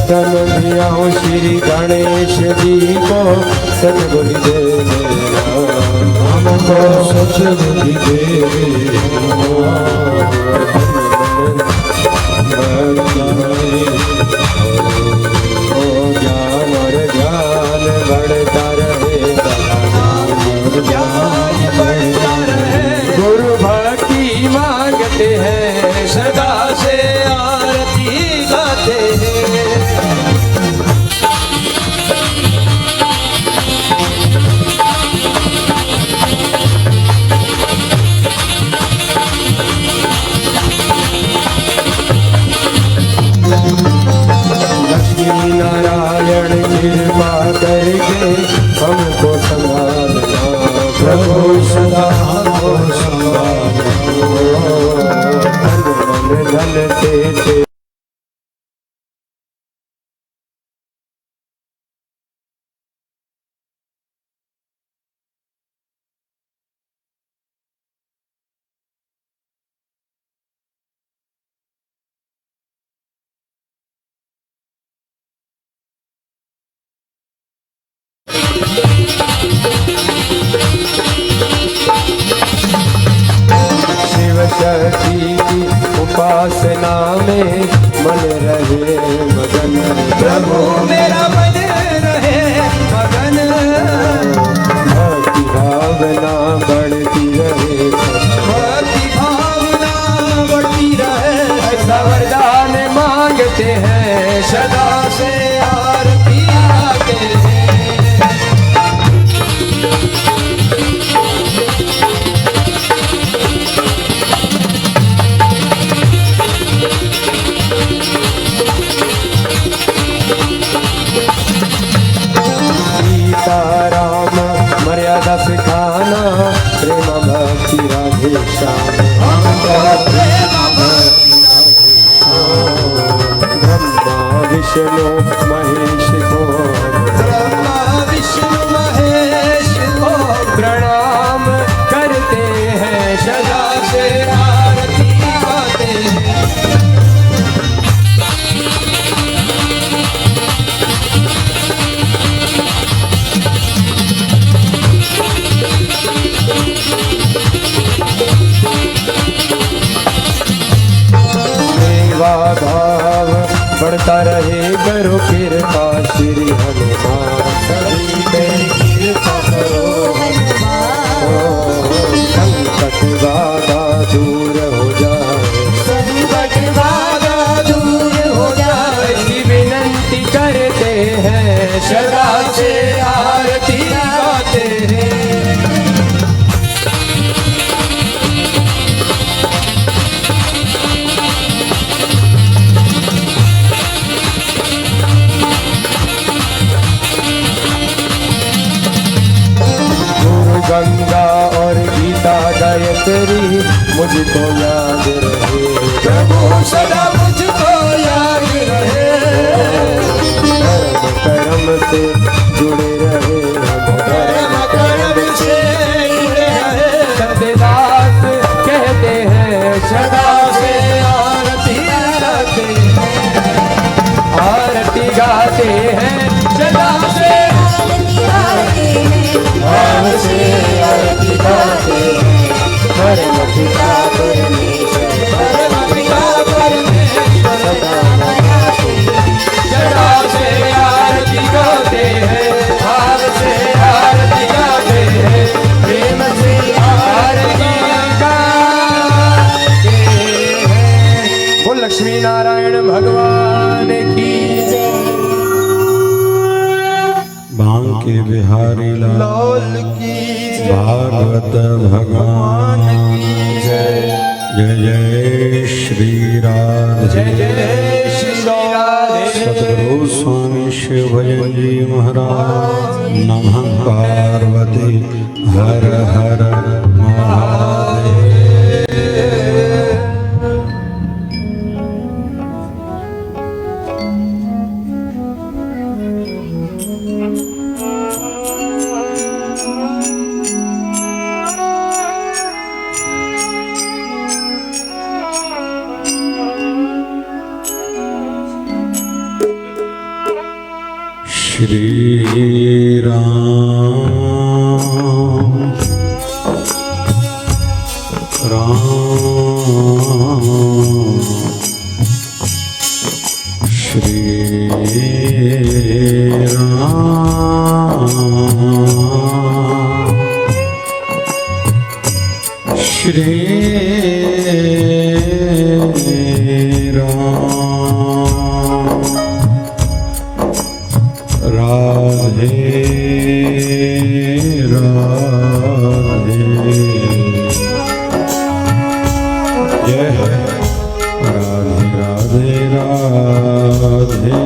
तन दियाऊं श्री गणेश जी को सतबुद्धि दे हमको सतबुद्धि दे ज्ञान और ज्ञान बढ़ता रहे ज्ञान बढ़ता रहे गुरु भक्ति मांगते हैं सदा से आरती गाते हैं नारायण कृपा करके हमको संभालना प्रभु सदा हमको संभालना धन धन से शक्ति की उपासना में मन रहे मगन प्रभु मेरा मन रहे मगन भक्ति भावना बढ़ती रहे भक्ति भावना बढ़ती रहे ऐसा वरदान मांगते हैं सदा से आरती गाते हैं राम मर्यादा सिखाना प्रेम भक्ति राधे श्याम ब्रह्मा विष्णु महेश को ब्रह्मा विष्णु महेश को प्रणाम करते हैं सदा से आरती गाते हैं भाव बढ़ता रहे करो कृपा श्री हनुमान सभी पे कृपा करो संकट बाधा दूर हो जाए संकट बाधा दूर हो जाए ऐसी विनंती करते हैं सदा से आरती गाते हैं गंगा और गीता गायत्री मुझको याद रहे प्रभु सदा मुझको याद रहे कर्म कर्म से जुड़े रहे कर्म कर्म से जुड़े रहे सत्यदास कहते हैं सदा से आरती गाते हैं आरती गाते हैं सदा से भाव से आरती गाते हैं परम पिता परमेश्वर परम पिता परमेश्वर सदा मनाते सदा से आरती गाते हैं भाव से आरती गाते हैं प्रेम से आरती गाते हैं बोल लक्ष्मी नारायण भगवान की बांके बिहारी लाल की भागवत भगवान की जय जय जय श्री राधे जय जय श्री राधे सतगुरु स्वामी शिव भजन जी महाराज नमः पार्वती हर हर महादेव श्री राम राम श्री राम श्री राधे राधे जय राधे राधे राधे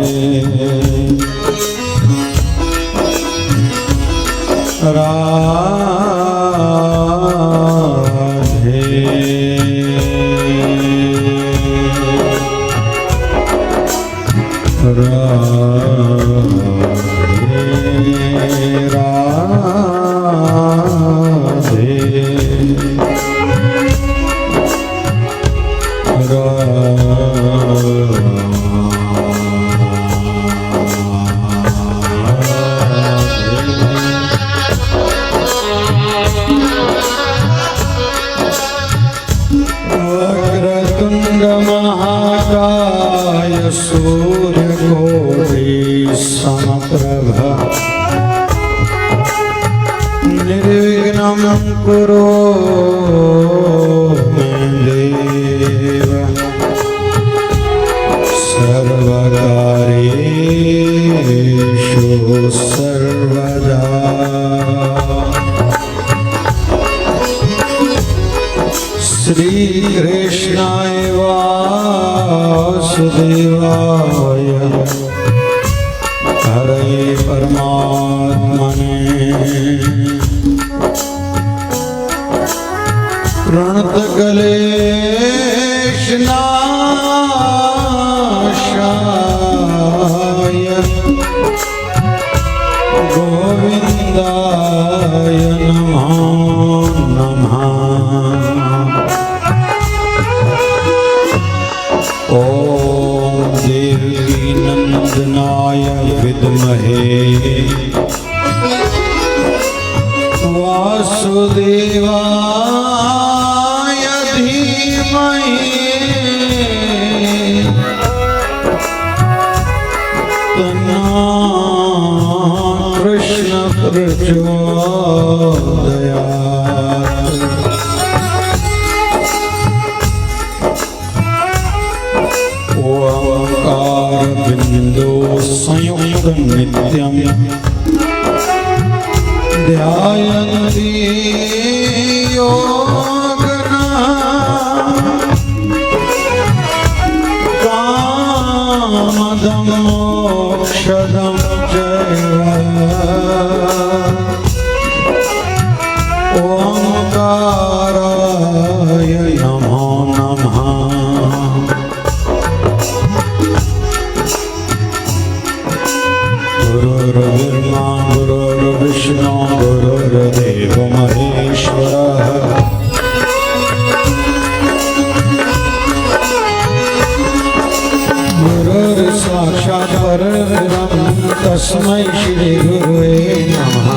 वक्रतुंड महाकाय सूर्यकोटि समप्रभ निर्विघ्नं कुरु मे देव सर्वकार्येषु सर्वदा श्री कृष्णाय वासुदेवाय हरे परमात्मने प्रणतक्लेशनाशाय गोविन्दाय नमो नमः। ओम देवी नंदनाय विद्महे वासुदेवाय धीमहि तन्नो कृष्ण प्रचोदयात्। ओंकार बिंदु संयुक्त नित्यं ध्यायन्ति योगिनः कामदं मोक्षदं चैव ओंकाराय नमो नमः। गुरुर्ब्रह्मा गुरुर्विष्णु गुरुर्देव महेश्वरः गुरुर्साक्षात् परब्रह्म तस्मै श्री गुरुवे नमः।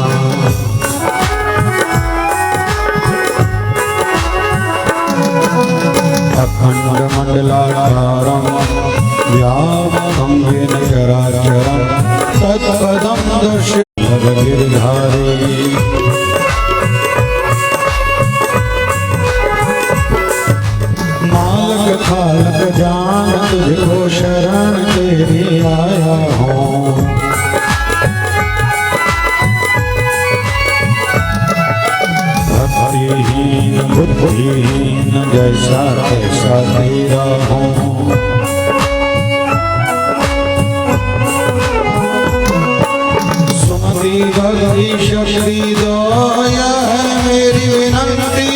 अखण्डमण्डलाकारं व्यापकं येन चराचरं तत्पदं दर्शयगिरिधारी मालक खालक जान तुझको शरण तेरी आया हूँ। भक्तिहीन बुद्धिहीन जैसा तैसा तेरा हूँ। सुमति भक्ति शक्ति दो यह है मेरी विनंती।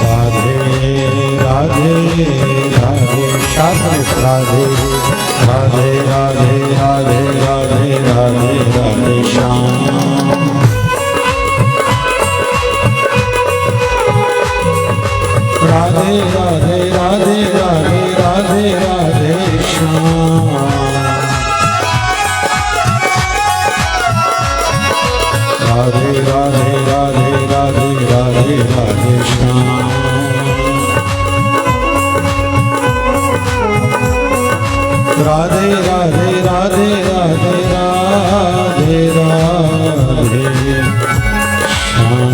राधे राधे राधे शास्त्र राधे राधे राधे राधे राधे राधे राधे श्याम। राधे राधे राधे राधे राधे राधे राधे राधे राधे राधे राधे राधे श्याम राधे राधे राधे राधे राधे राधे श्याम।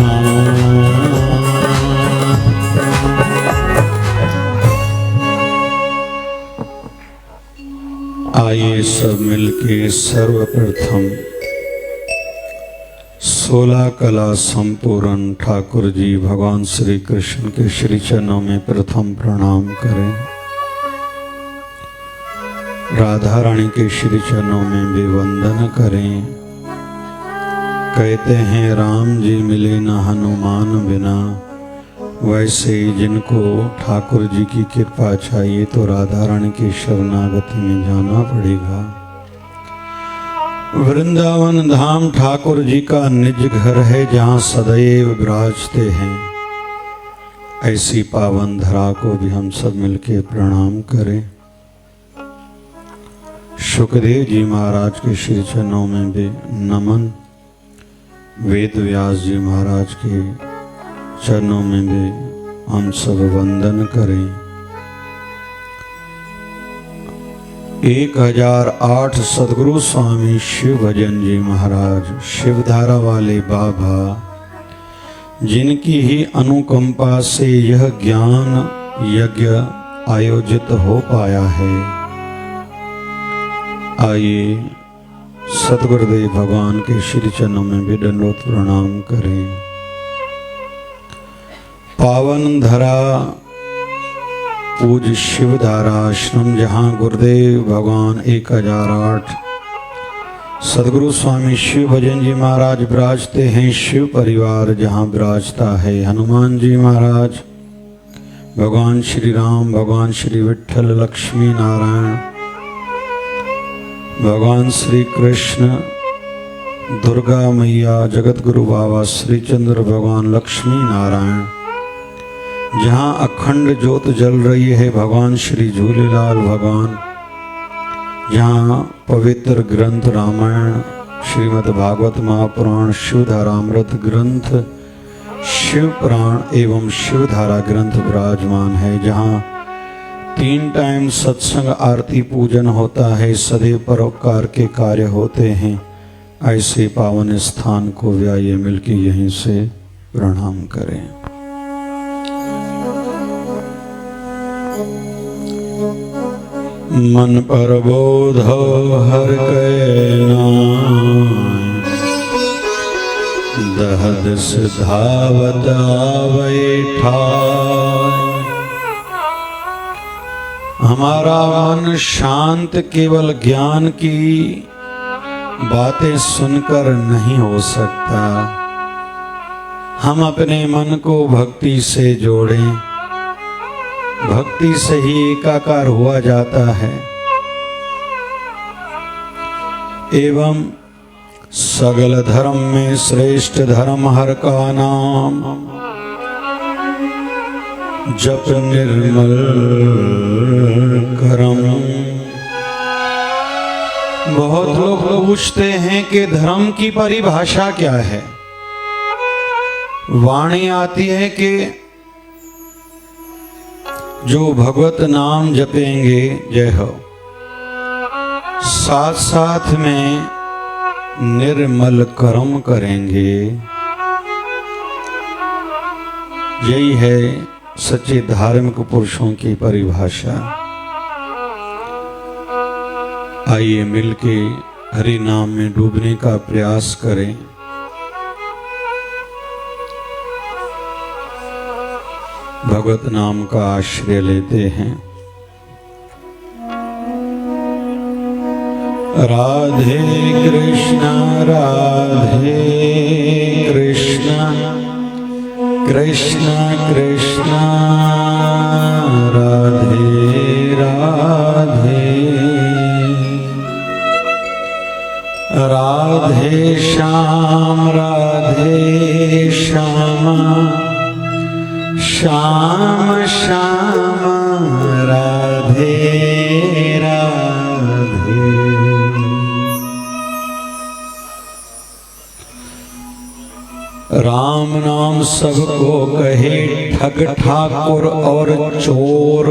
आइए सब मिलके सर्वप्रथम 16 कला संपूर्ण ठाकुर जी भगवान श्री कृष्ण के श्री चरणों में प्रथम प्रणाम करें। राधा रानी के श्री चरणों में भी वंदन करें। कहते हैं राम जी मिले न हनुमान बिना, वैसे ही जिनको ठाकुर जी की कृपा चाहिए तो राधा रानी की शरणागति में जाना पड़ेगा। वृंदावन धाम ठाकुर जी का निज घर है जहाँ सदैव विराजते हैं। ऐसी पावन धरा को भी हम सब मिलके प्रणाम करें। सुखदेव जी महाराज के श्री चरणों में भी नमन, वेद व्यास जी महाराज के चरणों में भी हम सब वंदन करें। 1008 सदगुरु स्वामी शिव भजन जी महाराज, शिवधारा वाले बाबा, जिनकी ही अनुकंपा से यह ज्ञान यज्ञ आयोजित हो पाया है। आइए सतगुरुदेव भगवान के श्री चरणों में भी दंडवत प्रणाम करें। पावन धरा पूज शिवधारा आश्रम, जहाँ गुरुदेव भगवान 1008 सदगुरु स्वामी शिव भजन जी महाराज विराजते हैं। शिव परिवार जहाँ विराजता है, हनुमान जी महाराज, भगवान श्री राम, भगवान श्री विठ्ठल, लक्ष्मी नारायण, भगवान श्री कृष्ण, दुर्गा मैया, जगत गुरु बाबा श्री चंद्र भगवान, लक्ष्मी नारायण, जहाँ अखंड ज्योत जल रही है भगवान श्री झूलेलाल भगवान, जहाँ पवित्र ग्रंथ रामायण, श्रीमद् भागवत महापुराण, शिवधारामृत ग्रंथ, शिव पुराण एवं शिवधारा ग्रंथ विराजमान है, जहाँ 3 टाइम सत्संग आरती पूजन होता है, सदैव परोपकार के कार्य होते हैं। ऐसे पावन स्थान को भी आइए मिलकर यहीं से प्रणाम करें। मन पर बोध हर के नाम, दहद सिधावत बैठा। हमारा मन शांत केवल ज्ञान की बातें सुनकर नहीं हो सकता। हम अपने मन को भक्ति से जोड़ें, भक्ति से ही एकाकार हुआ जाता है। एवं सगल धर्म में श्रेष्ठ धर्म हर का नाम, जप निर्मल करम। बहुत लोग पूछते हैं कि धर्म की परिभाषा क्या है। वाणी आती है कि जो भगवत नाम जपेंगे, जय हो, साथ साथ में निर्मल कर्म करेंगे, यही है सच्चे धार्मिक पुरुषों की परिभाषा। आइए मिलके हरि नाम में डूबने का प्रयास करें। भगवत नाम का आश्रय लेते हैं। राधे कृष्ण राधे कृष्ण कृष्ण कृष्ण राधे राधे, राधे श्याम राधे श्याम, श्याम श्याम राधे राधे। राम नाम सबको कहे ठग ठाकुर और चोर,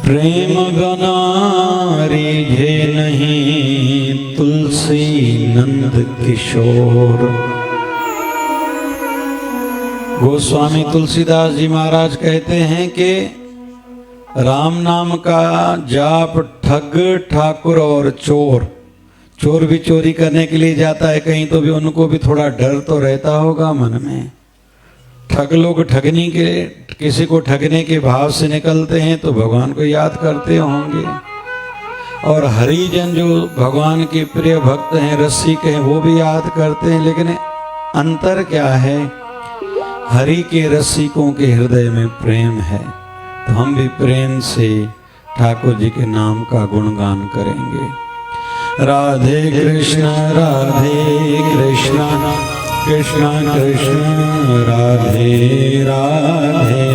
प्रेम गना रीझे नहीं तुलसी नंद किशोर। गोस्वामी तुलसीदास जी महाराज कहते हैं कि राम नाम का जाप ठग ठाकुर और चोर, चोर भी चोरी करने के लिए जाता है कहीं तो भी उनको भी थोड़ा डर तो रहता होगा मन में। ठग लोग ठगनी के किसी को ठगने के भाव से निकलते हैं तो भगवान को याद करते होंगे, और हरिजन जो भगवान के प्रिय भक्त हैं रसिक हैं वो भी याद करते हैं। लेकिन अंतर क्या है, हरि के रसिकों के हृदय में प्रेम है, तो हम भी प्रेम से ठाकुर जी के नाम का गुणगान करेंगे। राधे कृष्ण कृष्ण कृष्ण राधे राधे,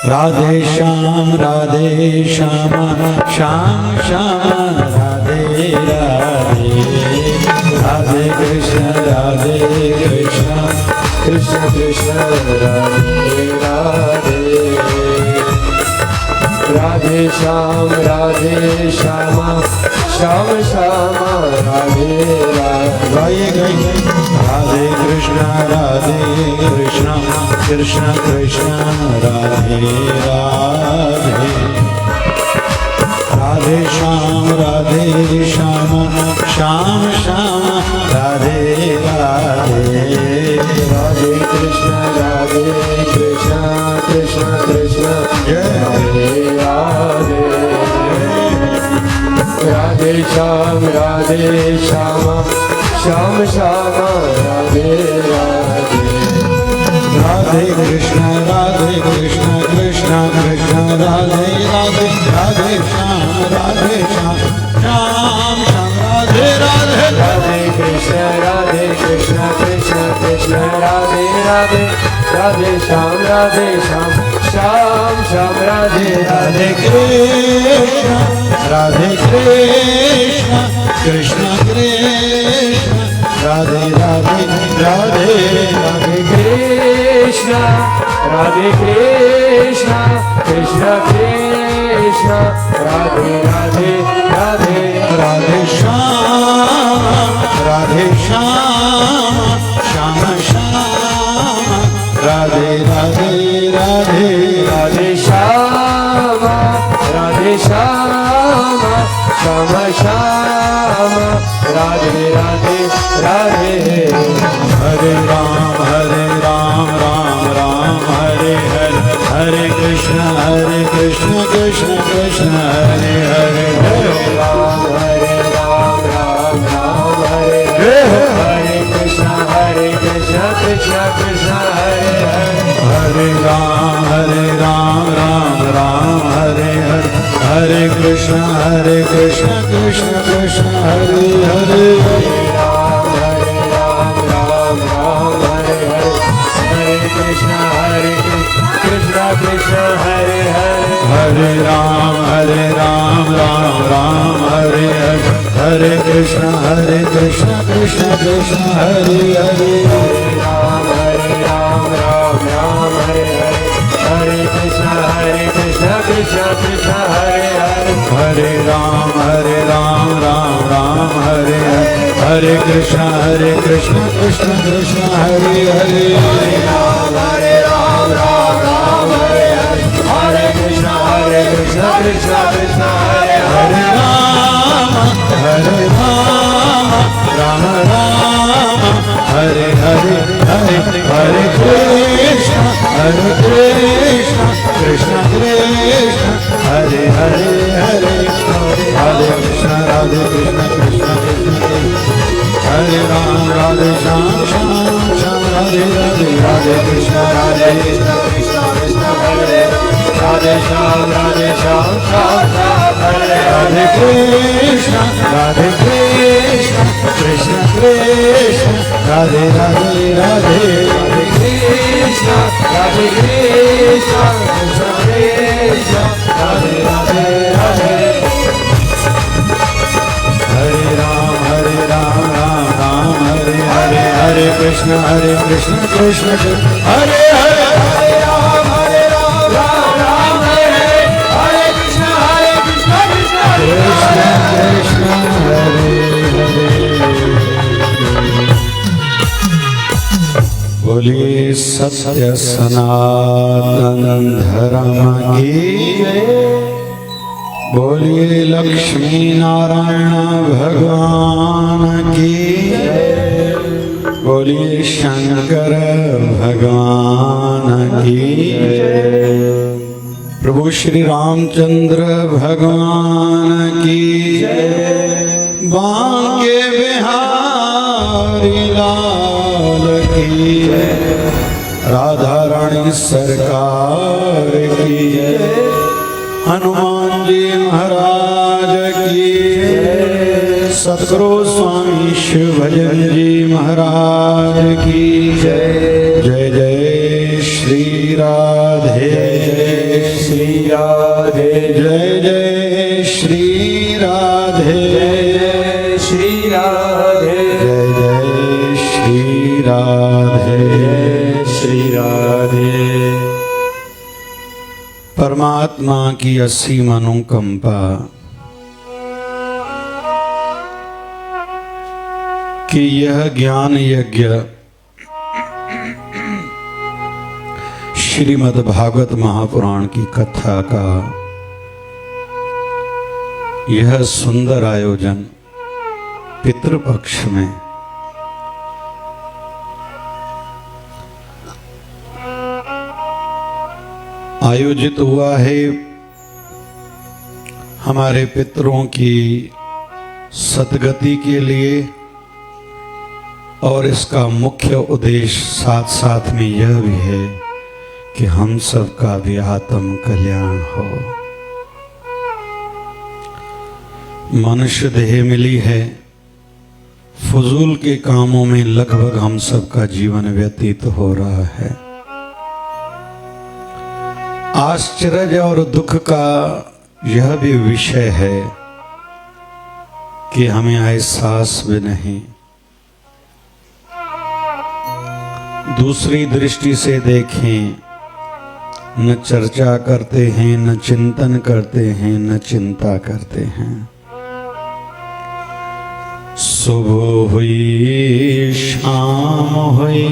राधे श्याम श्याम श्याम राधे राधे, राधे कृष्ण कृष्ण कृष्ण राधे राधे, राधे श्याम श्याम श्याम राधे राधे, राधे कृष्ण कृष्ण कृष्ण राधे राधे, राधे श्याम श्याम श्याम राधे राधे, राधे कृष्ण कृष्ण कृष्ण राधे राधे, राधे श्याम श्याम श्याम राधे राधे, राधे कृष्ण कृष्ण कृष्ण राधे राधे, राधे श्याम श्याम श्याम राधे राधे, राधे कृष्ण कृष्ण कृष्ण राधे राधे, राधे श्याम श्याम श्याम राधे राधे, राधे कृष्ण कृष्ण कृष्ण राधे राधे, राधे राधे कृष्ण कृष्ण कृष्ण राधे राधे राधे, राधे श्याम श्याम श्याम राधे राधे राधे, राधे श्याम श्याम श्याम राधे राधे राधे, हरे राम राम राम हरे हरे, हरे कृष्ण कृष्ण कृष्ण हरे हरे, हरे राम राम राम हरे हरे, हरे कृष्ण कृष्ण कृष्ण हरे हरे, हरे राम राम हरे हरे, हरे कृष्ण कृष्ण कृष्ण हरे हरे, हरे राम राम हरे हरे, हरे कृष्ण कृष्ण हरे हरे, हरे राम राम हरे हरे, हरे कृष्ण कृष्ण कृष्ण हरे हरे, हरे राम राम हरे हरे, हरे कृष्ण कृष्ण कृष्ण हरे हरे, हरे राम राम हरे हरे, हरे कृष्ण कृष्ण कृष्ण हरे हरे, हरे राम राम हरे हरे, हरे कृष्ण कृष्ण कृष्ण हरे हरे, हरे राम राम हरे हरे, हरे कृष्ण कृष्ण कृष्ण हरे हरे, हरे राधे कृष्ण कृष्ण हरे राम, राधे श्याम श्याम राधे राधे, राधे कृष्ण कृष्ण हरे, राधे श्याम श्याम हरे, राधे कृष्ण कृष्ण कृष्ण राधे राधे राधे, राधे कृष्ण कृष्ण कृष्ण राधे राधे राधे, हरे कृष्ण कृष्ण कृष्ण हरे हरे हरे राम राम राम हरे हरे कृष्ण कृष्ण कृष्ण कृष्ण हरे हरे। बोलिए सत्य सनातन धर्म की जय। बोलिए लक्ष्मी नारायण भगवान की जय। बोलिए शंकर भगवान की जय। प्रभु श्री रामचंद्र भगवान की जय। बांके बिहारी लाल की जय। राधा रानी सरकार की जय। हनुमान जी महाराज की जय। सतगुरु स्वामी शिवभजन जी महाराज की जय। जय जय श्री राधे जय श्री राधे जय जय श्री राधे जय श्री राधे जय जय श्री राधे जय श्री राधे। परमात्मा की असीम अनुकंपा कि यह ज्ञान यज्ञ श्रीमद् भागवत महापुराण की कथा का यह सुंदर आयोजन पितृपक्ष में आयोजित हुआ है। हमारे पितरों की सद्गति के लिए और इसका मुख्य उद्देश्य साथ साथ में यह भी है कि हम सबका भी आत्म कल्याण हो। मनुष्य देह मिली है, फजूल के कामों में लगभग हम सबका जीवन व्यतीत हो रहा है। आश्चर्य और दुख का यह भी विषय है कि हमें एहसास भी नहीं। दूसरी दृष्टि से देखें, न चर्चा करते हैं, न चिंतन करते हैं, न चिंता करते हैं। सुबह हुई शाम हुई,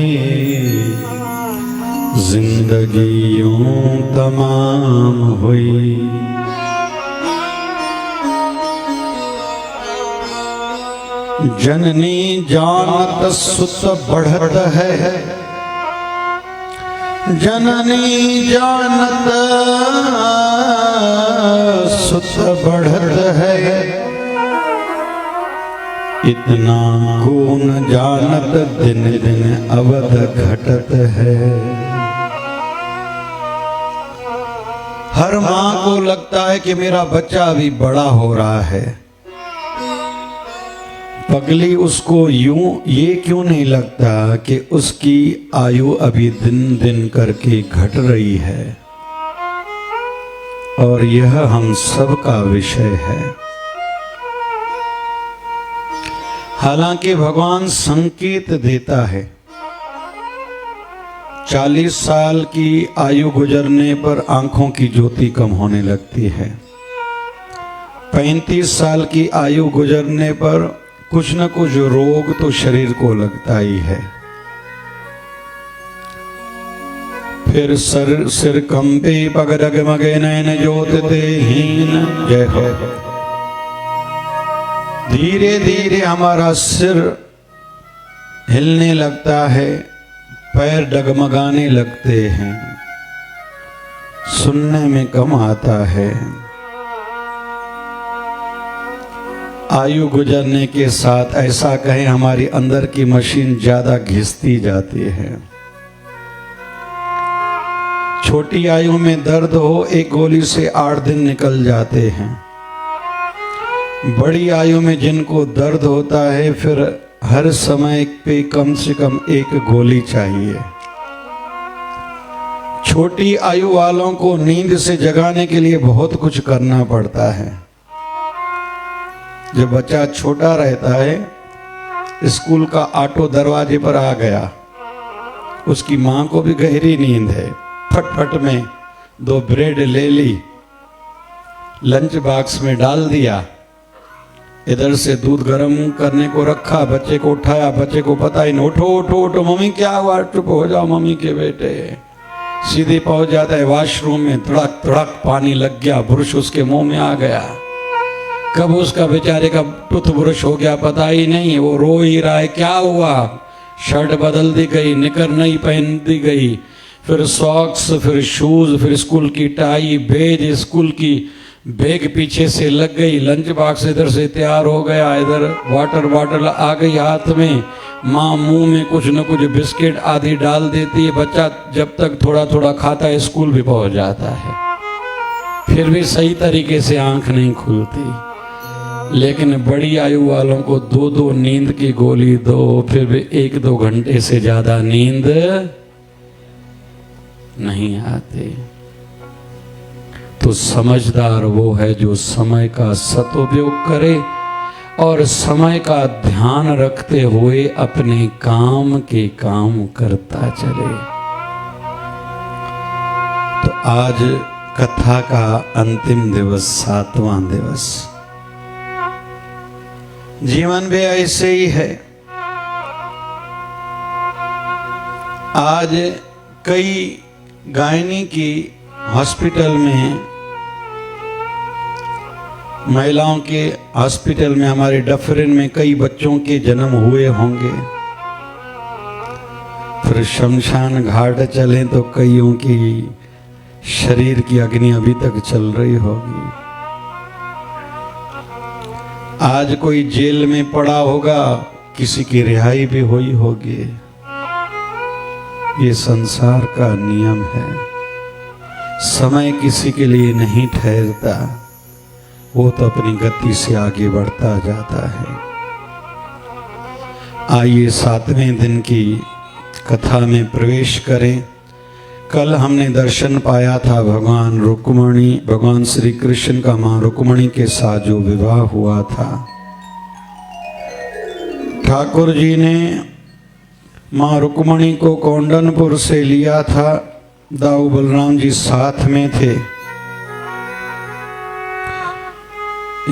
जिंदगी यूं तमाम हुई। जननी जानत सुत बढ़त है, जननी जानत सुत बढ़त है। इतना को न जानत दिन दिन अवध घटत है। हर माँ को लगता है कि मेरा बच्चा अभी बड़ा हो रहा है। पगली उसको यूं ये क्यों नहीं लगता कि उसकी आयु अभी दिन दिन करके घट रही है, और यह हम सब का विषय है। हालांकि भगवान संकेत देता है, 40 साल की आयु गुजरने पर आंखों की ज्योति कम होने लगती है। 35 साल की आयु गुजरने पर कुछ न कुछ रोग तो शरीर को लगता ही है। फिर सिर कंपे पग डगमगे नयन ज्योतिते हीन। जय हो। धीरे धीरे हमारा सिर हिलने लगता है, पैर डगमगाने लगते हैं, सुनने में कम आता है। आयु गुजरने के साथ ऐसा कहें हमारी अंदर की मशीन ज्यादा घिसती जाती है। छोटी आयु में दर्द हो, एक गोली से 8 दिन निकल जाते हैं। बड़ी आयु में जिनको दर्द होता है, फिर हर समय पे कम से कम 1 गोली चाहिए। छोटी आयु वालों को नींद से जगाने के लिए बहुत कुछ करना पड़ता है। जब बच्चा छोटा रहता है, स्कूल का ऑटो दरवाजे पर आ गया, उसकी माँ को भी गहरी नींद है। फटफट में 2 ब्रेड ले ली, लंच बॉक्स में डाल दिया, इधर से दूध गर्म करने को रखा, बच्चे को उठाया, बच्चे को पता ही नहीं, उठो उठो उठो, मम्मी क्या हुआ, चुप हो जाओ मम्मी के बेटे। सीधे पहुंच जाता है वॉशरूम में, धड़क धड़क पानी लग गया, ब्रश उसके मुंह में आ गया। कब उसका बेचारे का टूथब्रश हो गया पता ही नहीं, वो रो ही रहा है, क्या हुआ, शर्ट बदल दी गई, निकर नहीं पहन दी गई, फिर सॉक्स, फिर शूज, फिर स्कूल की टाई, बेज, स्कूल की बैग पीछे से लग गई, लंच बॉक्स इधर से तैयार हो गया, इधर वाटर बॉटल आ गई हाथ में, माँ मुंह में कुछ न कुछ बिस्किट आदि डाल देती है, बच्चा जब तक थोड़ा थोड़ा खाता है स्कूल भी पहुंच जाता है, फिर भी सही तरीके से आंख नहीं खुलती। लेकिन बड़ी आयु वालों को 2-2 नींद की गोली दो, फिर भी 1-2 घंटे से ज्यादा नींद नहीं आती। तो समझदार वो है जो समय का सदुपयोग करे और समय का ध्यान रखते हुए अपने काम के काम करता चले। तो आज कथा का अंतिम दिवस, 7वां दिवस। जीवन भी ऐसे ही है। आज कई गायनी की हॉस्पिटल में, महिलाओं के हॉस्पिटल में, हमारे डफरिन में कई बच्चों के जन्म हुए होंगे। फिर शमशान घाट चले तो कईयों की शरीर की अग्नि अभी तक चल रही होगी। आज कोई जेल में पड़ा होगा, किसी की रिहाई भी हुई होगी। ये संसार का नियम है। समय किसी के लिए नहीं ठहरता, वो तो अपनी गति से आगे बढ़ता जाता है। आइए 7वें दिन की कथा में प्रवेश करें। कल हमने दर्शन पाया था भगवान रुक्मणी, भगवान श्री कृष्ण का मां रुक्मणी के साथ जो विवाह हुआ था। ठाकुर जी ने मां रुक्मणी को कौंडनपुर से लिया था, दाऊ बलराम जी साथ में थे।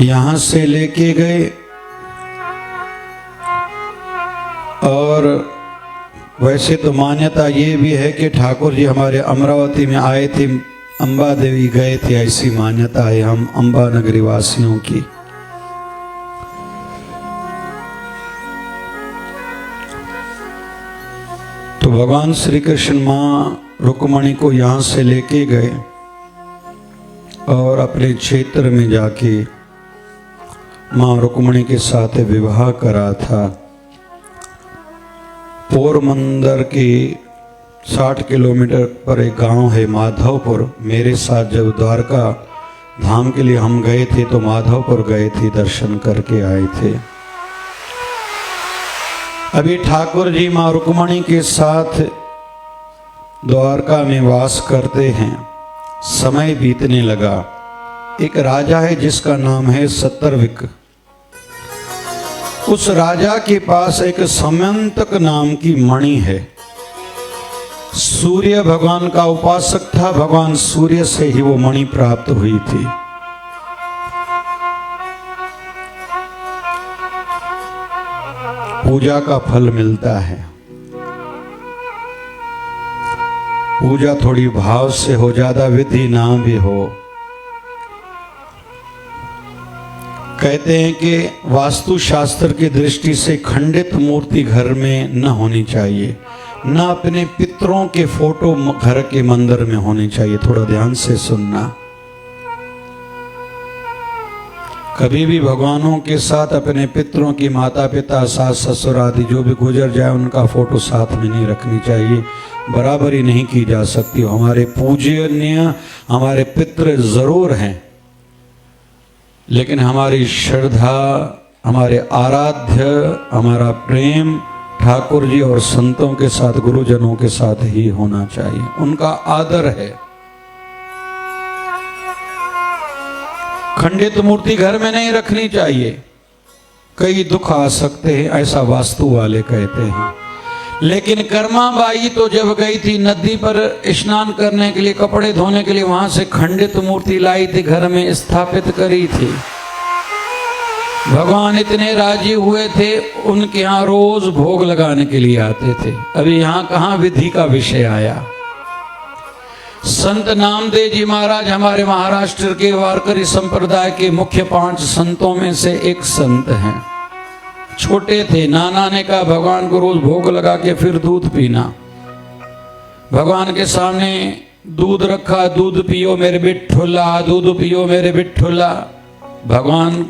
यहां से लेके गए और वैसे तो मान्यता ये भी है कि ठाकुर जी हमारे अमरावती में आए थे, अंबा देवी गए थे, ऐसी मान्यता है हम अंबा नगरी वासियों की। तो भगवान श्री कृष्ण मां रुक्मणी को यहां से लेके गए और अपने क्षेत्र में जाके मां रुक्मणी के साथ विवाह करा था। पोरबंदर के 60 किलोमीटर पर एक गांव है माधवपुर। मेरे साथ जब द्वारका धाम के लिए हम गए थे तो माधवपुर गए थे, दर्शन करके आए थे। अभी ठाकुर जी मां रुक्मणी के साथ द्वारका में वास करते हैं। समय बीतने लगा। एक राजा है जिसका नाम है सत्तरविक। उस राजा के पास एक समयंतक नाम की मणि है। सूर्य भगवान का उपासक था, भगवान सूर्य से ही वो मणि प्राप्त हुई थी। पूजा का फल मिलता है। पूजा थोड़ी भाव से हो, ज्यादा विधि ना भी हो। कहते हैं कि वास्तु शास्त्र की दृष्टि से खंडित मूर्ति घर में न होनी चाहिए, न अपने पितरों के फोटो घर के मंदिर में होने चाहिए। थोड़ा ध्यान से सुनना। कभी भी भगवानों के साथ अपने पितरों की, माता पिता, सास ससुर आदि जो भी गुजर जाए उनका फोटो साथ में नहीं रखनी चाहिए। बराबरी नहीं की जा सकती। हमारे पूजनीय हमारे पितृ जरूर हैं, लेकिन हमारी श्रद्धा, हमारे आराध्य, हमारा प्रेम ठाकुर जी और संतों के साथ, गुरुजनों के साथ ही होना चाहिए। उनका आदर है। खंडित मूर्ति घर में नहीं रखनी चाहिए, कई दुख आ सकते हैं, ऐसा वास्तु वाले कहते हैं। लेकिन कर्माबाई तो जब गई थी नदी पर स्नान करने के लिए, कपड़े धोने के लिए, वहां से खंडित मूर्ति लाई थी, घर में स्थापित करी थी। भगवान इतने राजी हुए थे, उनके यहाँ रोज भोग लगाने के लिए आते थे। अभी यहाँ कहाँ विधि का विषय आया। संत नामदेव जी महाराज हमारे महाराष्ट्र के वारकरी संप्रदाय के मुख्य 5 संतों में से एक संत हैं। छोटे थे, नाना ने कहा भगवान को रोज भोग लगा के फिर दूध पीना। भगवान के सामने दूध रखा, दूध पियो मेरे बिट्ठुला, दूध पियो मेरे बिट्ठुला। भगवान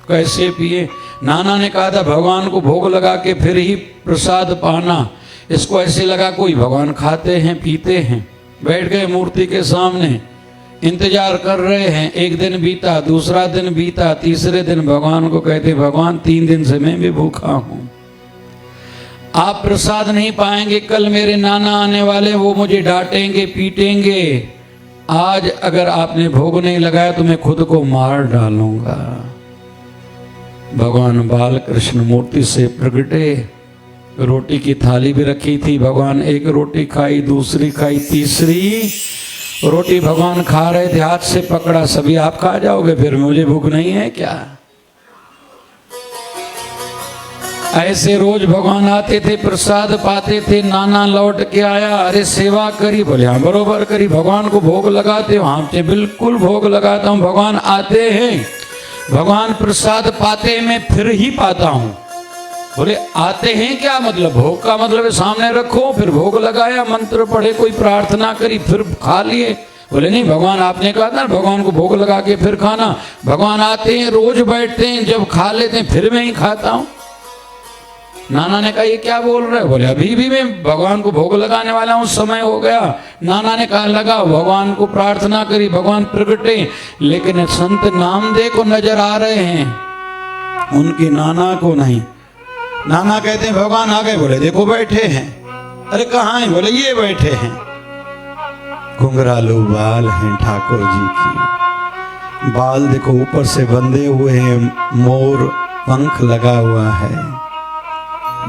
कैसे पिए? नाना ने कहा था भगवान को भोग लगा के फिर ही प्रसाद पाना। इसको ऐसे लगा कोई भगवान खाते हैं पीते हैं। बैठ गए मूर्ति के सामने, इंतजार कर रहे हैं। एक दिन बीता, दूसरा दिन बीता, तीसरे दिन भगवान को कहते भगवान 3 दिन से मैं भी भूखा हूं, आप प्रसाद नहीं पाएंगे। कल मेरे नाना आने वाले, वो मुझे डांटेंगे पीटेंगे। आज अगर आपने भोग नहीं लगाया तो मैं खुद को मार डालूंगा। भगवान बाल कृष्ण मूर्ति से प्रगटे, रोटी की थाली भी रखी थी। भगवान एक रोटी खाई, दूसरी खाई, तीसरी रोटी भगवान खा रहे थे, हाथ से पकड़ा, सभी आप खा जाओगे, फिर मुझे भूख नहीं है क्या? ऐसे रोज भगवान आते थे, प्रसाद पाते थे। नाना लौट के आया, अरे सेवा करी? बोले हाँ बरोबर करी। भगवान को भोग लगाते हो? हाँ बिल्कुल भोग लगाता हूँ। भगवान आते हैं, भगवान प्रसाद पाते हैं, मैं फिर ही पाता हूं। बोले आते हैं क्या मतलब? भोग का मतलब है सामने रखो, फिर भोग लगाया, मंत्र पढ़े, कोई प्रार्थना करी, फिर खा लिए। बोले नहीं, भगवान आपने कहा था भगवान को भोग लगा के फिर खाना। भगवान आते हैं, रोज बैठते हैं, जब खा लेते हैं फिर मैं ही खाता हूं। नाना ने कहा ये क्या बोल रहे? बोले अभी भी मैं भगवान को भोग लगाने वाला हूं, समय हो गया। नाना ने कहा लगाओ। भगवान को प्रार्थना करी, भगवान प्रगटे। लेकिन संत नामदेव को नजर आ रहे हैं, उनके नाना को नहीं। नाना कहते हैं भगवान आ गए। बोले देखो बैठे हैं। अरे कहाँ हैं? बोले ये बैठे हैं। घुंघरालू बाल हैं ठाकुर जी की, बाल देखो ऊपर से बंधे हुए हैं, मोर पंख लगा हुआ है,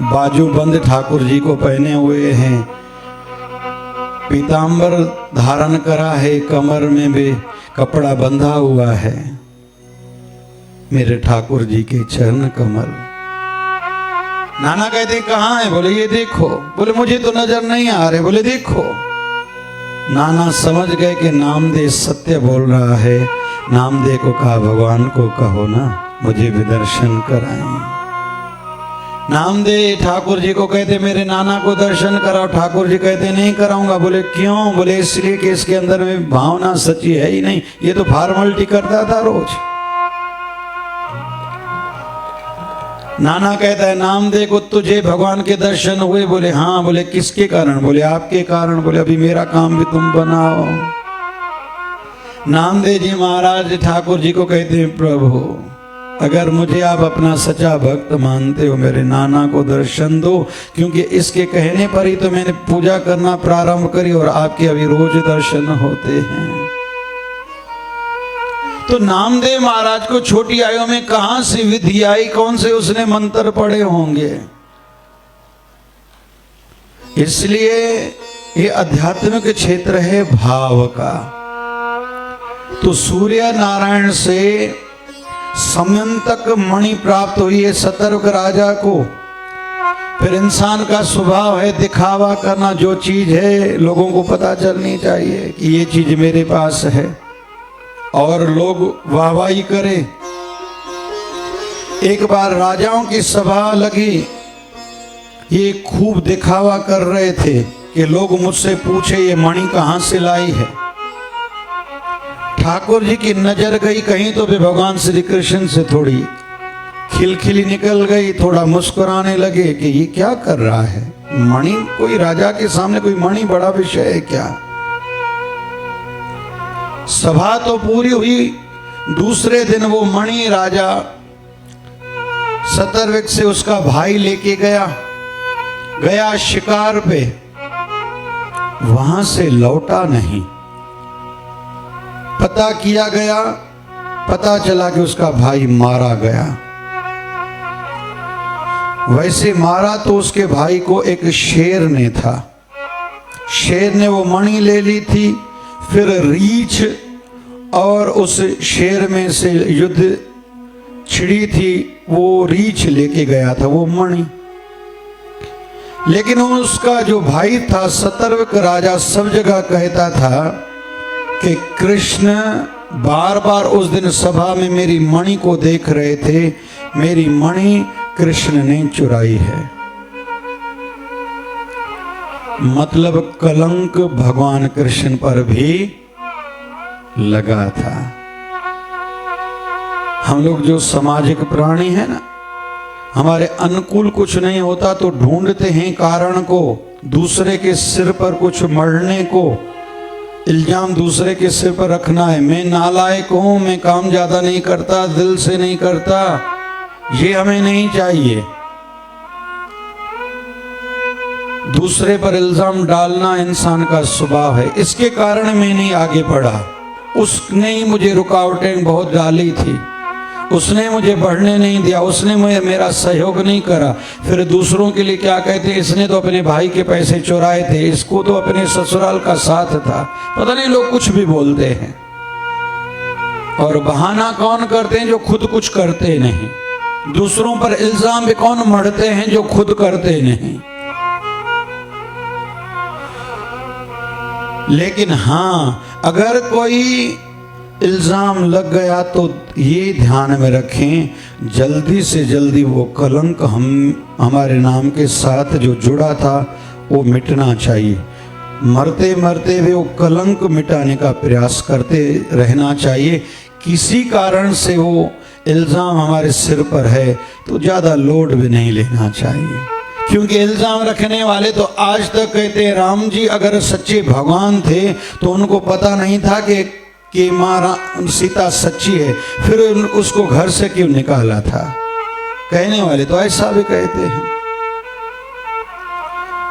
बाजू बंद ठाकुर जी को पहने हुए हैं, पीतांबर धारण करा है, कमर में भी कपड़ा बंधा हुआ है। मेरे ठाकुर जी के चरण कमल। नाना कहते कहाँ है? बोले ये देखो। बोले मुझे तो नजर नहीं आ रहे। बोले देखो। नाना समझ गए कि नामदेव सत्य बोल रहा है। नामदेव को कहा भगवान को कहो ना मुझे भी दर्शन कराएं। नामदेव ठाकुर जी को कहते मेरे नाना को दर्शन कराओ। ठाकुर जी कहते नहीं कराऊंगा। बोले क्यों? बोले इसलिए कि इसके अंदर में भावना सच्ची है ही नहीं, ये तो फॉर्मेलिटी करता था रोज। नाना कहता है नामदेव को तुझे भगवान के दर्शन हुए? बोले हाँ। बोले किसके कारण? बोले आपके कारण। बोले अभी मेरा काम भी तुम बनाओ। नामदेव जी महाराज ठाकुर जी को कहते हैं प्रभु अगर मुझे आप अपना सच्चा भक्त मानते हो मेरे नाना को दर्शन दो, क्योंकि इसके कहने पर ही तो मैंने पूजा करना प्रारंभ करी और आपके अभी रोज दर्शन होते हैं। तो नामदेव महाराज को छोटी आयु में कहां से विधि आई? कौन से उसने मंत्र पढ़े होंगे? इसलिए ये आध्यात्मिक क्षेत्र है भाव का। तो सूर्य नारायण से समयंतक मणि प्राप्त हुई है सतर्क राजा को। फिर इंसान का स्वभाव है दिखावा करना। जो चीज है लोगों को पता चलनी चाहिए कि ये चीज मेरे पास है और लोग वाहवाही करें। एक बार राजाओं की सभा लगी, ये खूब दिखावा कर रहे थे कि लोग मुझसे पूछे ये मणि कहां से लाई है। ठाकुर जी की नजर गई कहीं तो भी भगवान श्री कृष्ण से थोड़ी खिलखिली निकल गई, थोड़ा मुस्कुराने लगे कि ये क्या कर रहा है। मणि, कोई राजा के सामने कोई मणि बड़ा विषय है क्या? सभा तो पूरी हुई। दूसरे दिन वो मणि राजा सतर्विक से उसका भाई लेके गया शिकार पे, वहां से लौटा नहीं। पता किया गया, पता चला कि उसका भाई मारा गया। वैसे मारा तो उसके भाई को एक शेर ने था। शेर ने वो मणि ले ली थी, फिर रीछ और उस शेर में से युद्ध छिड़ी थी, वो रीछ लेके गया था वो मणि। लेकिन उसका जो भाई था सतर्वक राजा सब जगह कहता था कि कृष्ण बार बार उस दिन सभा में मेरी मणि को देख रहे थे, मेरी मणि कृष्ण ने चुराई है। मतलब कलंक भगवान कृष्ण पर भी लगा था। हम लोग जो सामाजिक प्राणी है ना, हमारे अनुकूल कुछ नहीं होता तो ढूंढते हैं कारण को, दूसरे के सिर पर कुछ मरने को, इल्जाम दूसरे के सिर पर रखना है। मैं नालायक हूं, मैं काम ज्यादा नहीं करता, दिल से नहीं करता, ये हमें नहीं चाहिए। दूसरे पर इल्जाम डालना इंसान का स्वभाव है। इसके कारण मैं नहीं आगे बढ़ा, उसने ही मुझे रुकावटें बहुत डाली थी, उसने मुझे बढ़ने नहीं दिया, उसने मुझे मेरा सहयोग नहीं करा। फिर दूसरों के लिए क्या कहते हैं, इसने तो अपने भाई के पैसे चुराए थे, इसको तो अपने ससुराल का साथ था। पता नहीं लोग कुछ भी बोलते हैं। और बहाना कौन करते हैं, जो खुद कुछ करते नहीं। दूसरों पर इल्जाम भी कौन मढ़ते हैं, जो खुद करते नहीं। लेकिन हाँ, अगर कोई इल्जाम लग गया तो ये ध्यान में रखें, जल्दी से जल्दी वो कलंक हमारे नाम के साथ जो जुड़ा था वो मिटना चाहिए। मरते मरते भी वो कलंक मिटाने का प्रयास करते रहना चाहिए। किसी कारण से वो इल्जाम हमारे सिर पर है तो ज़्यादा लोड भी नहीं लेना चाहिए, क्योंकि इल्जाम रखने वाले तो आज तक कहते हैं राम जी अगर सच्चे भगवान थे तो उनको पता नहीं था कि माँ सीता सच्ची है, फिर उसको घर से क्यों निकाला था। कहने वाले तो ऐसा भी कहते हैं।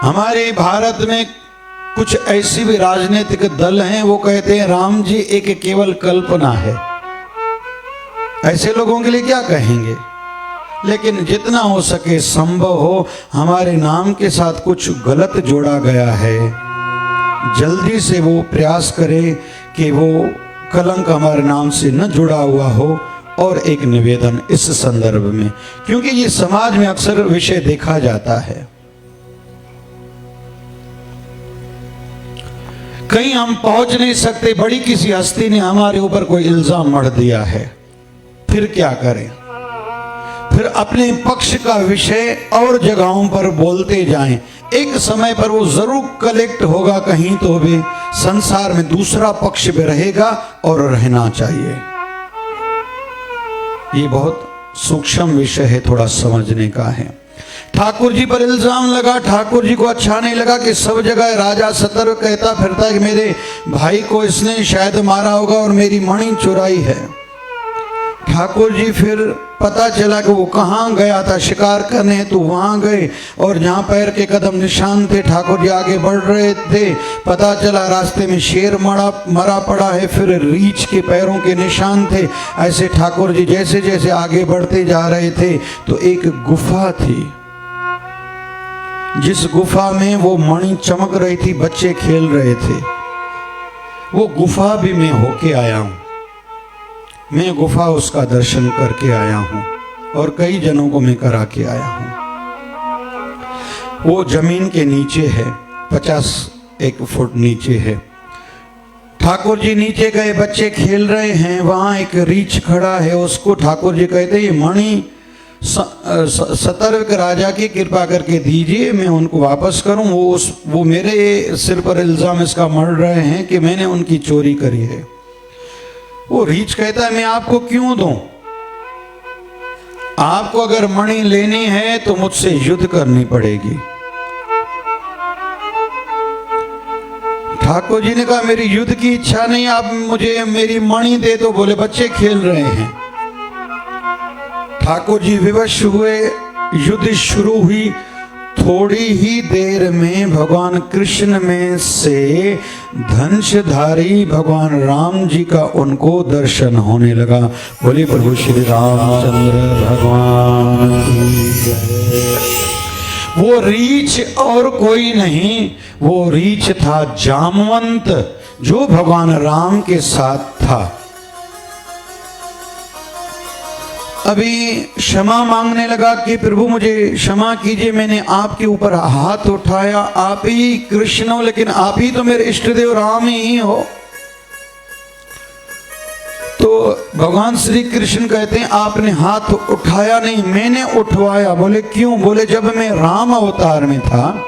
हमारे भारत में कुछ ऐसी भी राजनीतिक दल हैं, वो कहते हैं राम जी एक केवल कल्पना है। ऐसे लोगों के लिए क्या कहेंगे। लेकिन जितना हो सके संभव हो, हमारे नाम के साथ कुछ गलत जोड़ा गया है, जल्दी से वो प्रयास करें कि वो कलंक हमारे नाम से न जुड़ा हुआ हो। और एक निवेदन इस संदर्भ में, क्योंकि ये समाज में अक्सर विषय देखा जाता है, कहीं हम पहुंच नहीं सकते, बड़ी किसी हस्ती ने हमारे ऊपर कोई इल्जाम मढ़ दिया है, फिर क्या करें। फिर अपने पक्ष का विषय और जगहों पर बोलते जाएं, एक समय पर वो जरूर कलेक्ट होगा कहीं तो भी, संसार में दूसरा पक्ष भी रहेगा और रहना चाहिए। ये बहुत सूक्ष्म विषय है, थोड़ा समझने का है। ठाकुर जी पर इल्जाम लगा, ठाकुर जी को अच्छा नहीं लगा कि सब जगह राजा सतर्क कहता फिरता है कि मेरे भाई को इसने शायद मारा होगा और मेरी मणि चुराई है। ठाकुर जी फिर पता चला कि वो कहाँ गया था शिकार करने, तो वहाँ गए और जहाँ पैर के कदम निशान थे ठाकुर जी आगे बढ़ रहे थे, पता चला रास्ते में शेर मरा पड़ा है, फिर रीछ के पैरों के निशान थे। ऐसे ठाकुर जी जैसे जैसे आगे बढ़ते जा रहे थे तो एक गुफा थी, जिस गुफा में वो मणि चमक रही थी, बच्चे खेल रहे थे। वो गुफा भी मैं होके आया हूँ, मैं गुफा उसका दर्शन करके आया हूँ और कई जनों को मैं करा के आया हूँ। वो जमीन के नीचे है, 51 फुट नीचे है। ठाकुर जी नीचे गए, बच्चे खेल रहे हैं, वहाँ एक रीछ खड़ा है, उसको ठाकुर जी कहते ये मणि सतर्क राजा की कृपा करके दीजिए, मैं उनको वापस करूं। वो मेरे सिर पर इल्जाम इसका मढ़ रहे हैं कि मैंने उनकी चोरी करी है। वो रीछ कहता है मैं आपको क्यों दूं, आपको अगर मणि लेनी है तो मुझसे युद्ध करनी पड़ेगी। ठाकुर जी ने कहा मेरी युद्ध की इच्छा नहीं, आप मुझे मेरी मणि दे दो। बोले बच्चे खेल रहे हैं। ठाकुर जी विवश हुए, युद्ध शुरू हुई थोड़ी ही देर में भगवान कृष्ण में से धनुषधारी भगवान राम जी का उनको दर्शन होने लगा। बोले प्रभु श्री रामचंद्र भगवान की जय। वो रीछ और कोई नहीं, वो रीछ था जामवंत, जो भगवान राम के साथ था। अभी क्षमा मांगने लगा कि प्रभु मुझे क्षमा कीजिए, मैंने आपके ऊपर हाथ उठाया, आप ही कृष्ण हो, लेकिन आप ही तो मेरे इष्ट देव राम ही हो। तो भगवान श्री कृष्ण कहते हैं आपने हाथ उठाया नहीं, मैंने उठवाया। बोले क्यों? बोले जब मैं राम अवतार में था,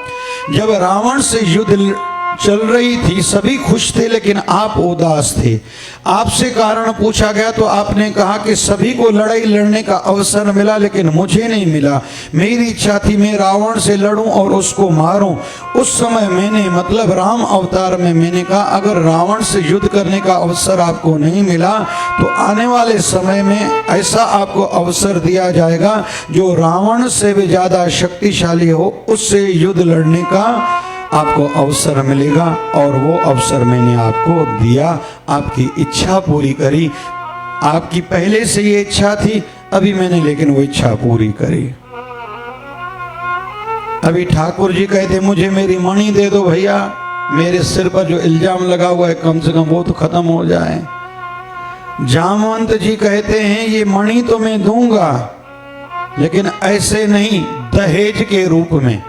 जब रावण से युद्ध चल रही थी, सभी खुश थे लेकिन आप उदास थे। आपसे कारण पूछा गया तो आपने कहा कि सभी को लड़ाई लड़ने का अवसर मिला लेकिन मुझे नहीं मिला। मेरी इच्छा थी मैं रावण से लड़ूं और उसको मारूं। उस समय मैंने, मतलब राम अवतार में, मैंने कहा अगर रावण से युद्ध करने का अवसर आपको नहीं मिला तो आने वाले समय में ऐसा आपको अवसर दिया जाएगा जो रावण से भी ज्यादा शक्तिशाली हो, उससे युद्ध लड़ने का आपको अवसर मिलेगा। और वो अवसर मैंने आपको दिया, आपकी इच्छा पूरी करी। आपकी पहले से ये इच्छा थी, अभी मैंने लेकिन वो इच्छा पूरी करी। अभी ठाकुर जी कहते मुझे मेरी मणि दे दो भैया, मेरे सिर पर जो इल्जाम लगा हुआ है कम से कम वो तो खत्म हो जाए। जामवंत जी कहते हैं ये मणि तो मैं दूंगा लेकिन ऐसे नहीं, दहेज के रूप में।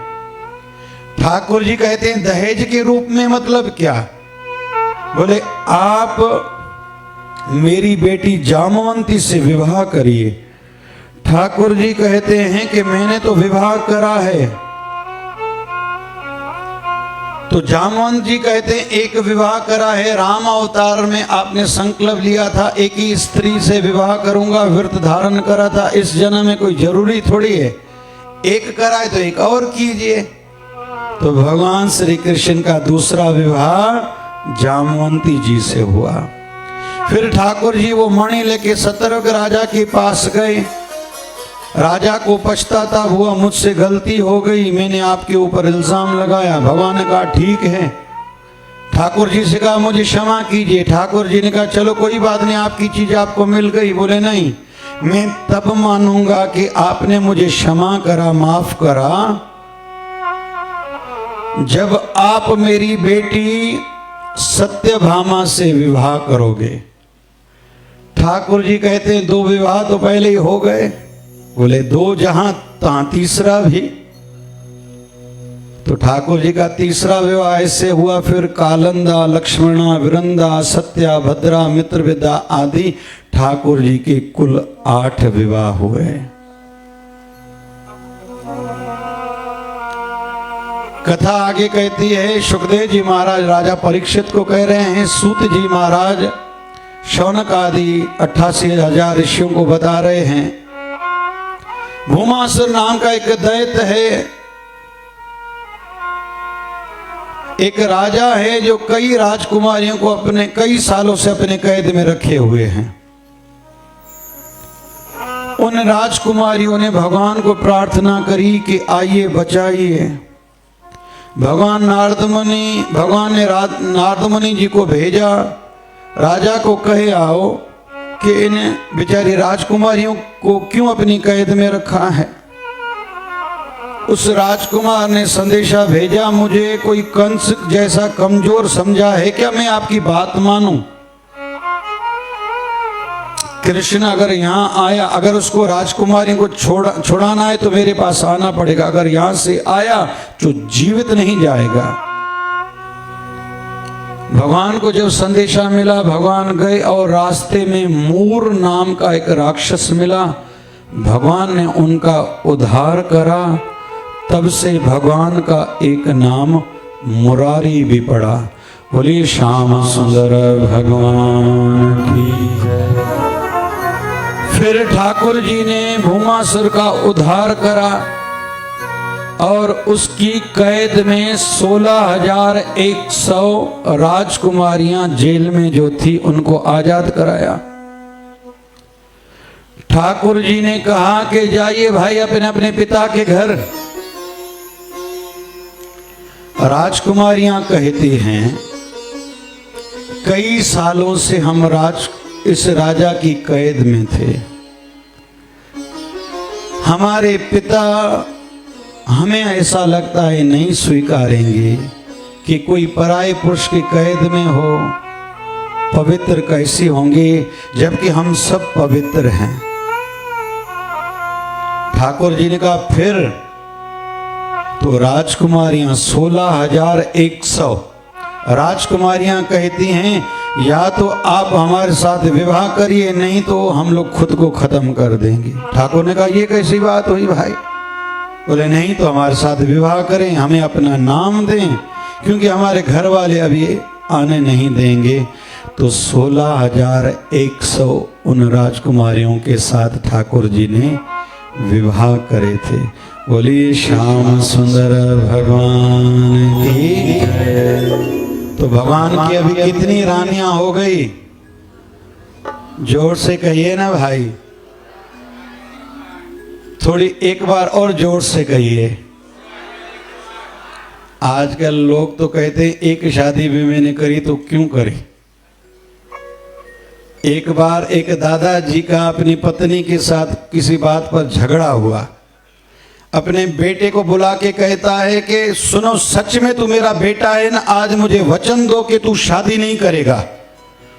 ठाकुर जी कहते हैं दहेज के रूप में मतलब क्या? बोले आप मेरी बेटी जामवंती से विवाह करिए। ठाकुर जी कहते हैं कि मैंने तो विवाह करा है। तो जामवंत जी कहते हैं एक विवाह करा है, राम अवतार में आपने संकल्प लिया था एक ही स्त्री से विवाह करूंगा, व्रत धारण करा था। इस जन्म में कोई जरूरी थोड़ी है एक कराए तो एक और कीजिए। तो भगवान श्री कृष्ण का दूसरा विवाह जामवंती जी से हुआ। फिर ठाकुर जी वो मणि लेके सतर्क राजा के पास गए। राजा को पछतावा हुआ, मुझसे गलती हो गई, मैंने आपके ऊपर इल्जाम लगाया। भगवान ने कहा ठीक है। ठाकुर जी से कहा मुझे क्षमा कीजिए। ठाकुर जी ने कहा चलो कोई बात नहीं, आपकी चीज आपको मिल गई। बोले नहीं, मैं तब मानूंगा कि आपने मुझे क्षमा करा, माफ करा, जब आप मेरी बेटी सत्यभामा से विवाह करोगे। ठाकुर जी कहते हैं दो विवाह तो पहले ही हो गए। बोले दो जहां तहां तीसरा भी। तो ठाकुर जी का तीसरा विवाह ऐसे हुआ। फिर कालंदा, लक्ष्मणा, विरंदा, सत्या, भद्रा, मित्रविदा आदि ठाकुर जी के कुल 8 विवाह हुए। कथा आगे कहती है, सुखदेव जी महाराज राजा परीक्षित को कह रहे हैं, सूत जी महाराज शौनक आदि 88,000 ऋषियों को बता रहे हैं। भूमासुर नाम का एक दैत्य है, एक राजा है जो कई राजकुमारियों को अपने कई सालों से अपने कैद में रखे हुए हैं। उन राजकुमारियों ने भगवान को प्रार्थना करी कि आइए बचाइए। भगवान ने नारद मुनि जी को भेजा, राजा को कहे आओ कि इन बेचारी राजकुमारियों को क्यों अपनी कैद में रखा है। उस राजकुमार ने संदेशा भेजा, मुझे कोई कंस जैसा कमजोर समझा है क्या, मैं आपकी बात मानूं? कृष्ण अगर यहाँ आया, अगर उसको राजकुमारी को छोड़ाना है तो मेरे पास आना पड़ेगा, अगर यहाँ से आया तो जीवित नहीं जाएगा। भगवान को जब संदेशा मिला, भगवान गए और रास्ते में मूर नाम का एक राक्षस मिला। भगवान ने उनका उद्धार करा। तब से भगवान का एक नाम मुरारी भी पड़ा। बोलिए श्याम सुंदर भगवान की जय। फिर ठाकुर जी ने भूमासुर का उद्धार करा और उसकी कैद में 16,100 राजकुमारियां जेल में जो थी उनको आजाद कराया। ठाकुर जी ने कहा कि जाइए भाई अपने अपने पिता के घर। राजकुमारियां कहती हैं कई सालों से हम इस राजा की कैद में थे। हमारे पिता हमें ऐसा लगता है नहीं स्वीकारेंगे कि कोई पराये पुरुष की कैद में हो। पवित्र कैसी होंगे जबकि हम सब पवित्र हैं। ठाकुर जी ने कहा फिर तो राजकुमारियां 16,100 राजकुमारियां कहती हैं या तो आप हमारे साथ विवाह करिए नहीं तो हम लोग खुद को खत्म कर देंगे। ठाकुर ने कहा ये कैसी बात हुई भाई? बोले नहीं तो हमारे साथ विवाह करें, हमें अपना नाम दें, क्योंकि हमारे घर वाले अभी आने नहीं देंगे। तो 16,100 उन राजकुमारियों के साथ ठाकुर जी ने विवाह करे थे। बोलिए श्याम सुंदर भगवान की। तो भगवान की अभी कितनी रानियां हो गई? जोर से कहिए ना भाई, थोड़ी एक बार और जोर से कहिए। आजकल लोग तो कहते हैं एक शादी भी मैंने करी तो क्यों करी। एक बार एक दादाजी का अपनी पत्नी के साथ किसी बात पर झगड़ा हुआ। अपने बेटे को बुला के कहता है कि सुनो, सच में तू मेरा बेटा है ना, आज मुझे वचन दो कि तू शादी नहीं करेगा।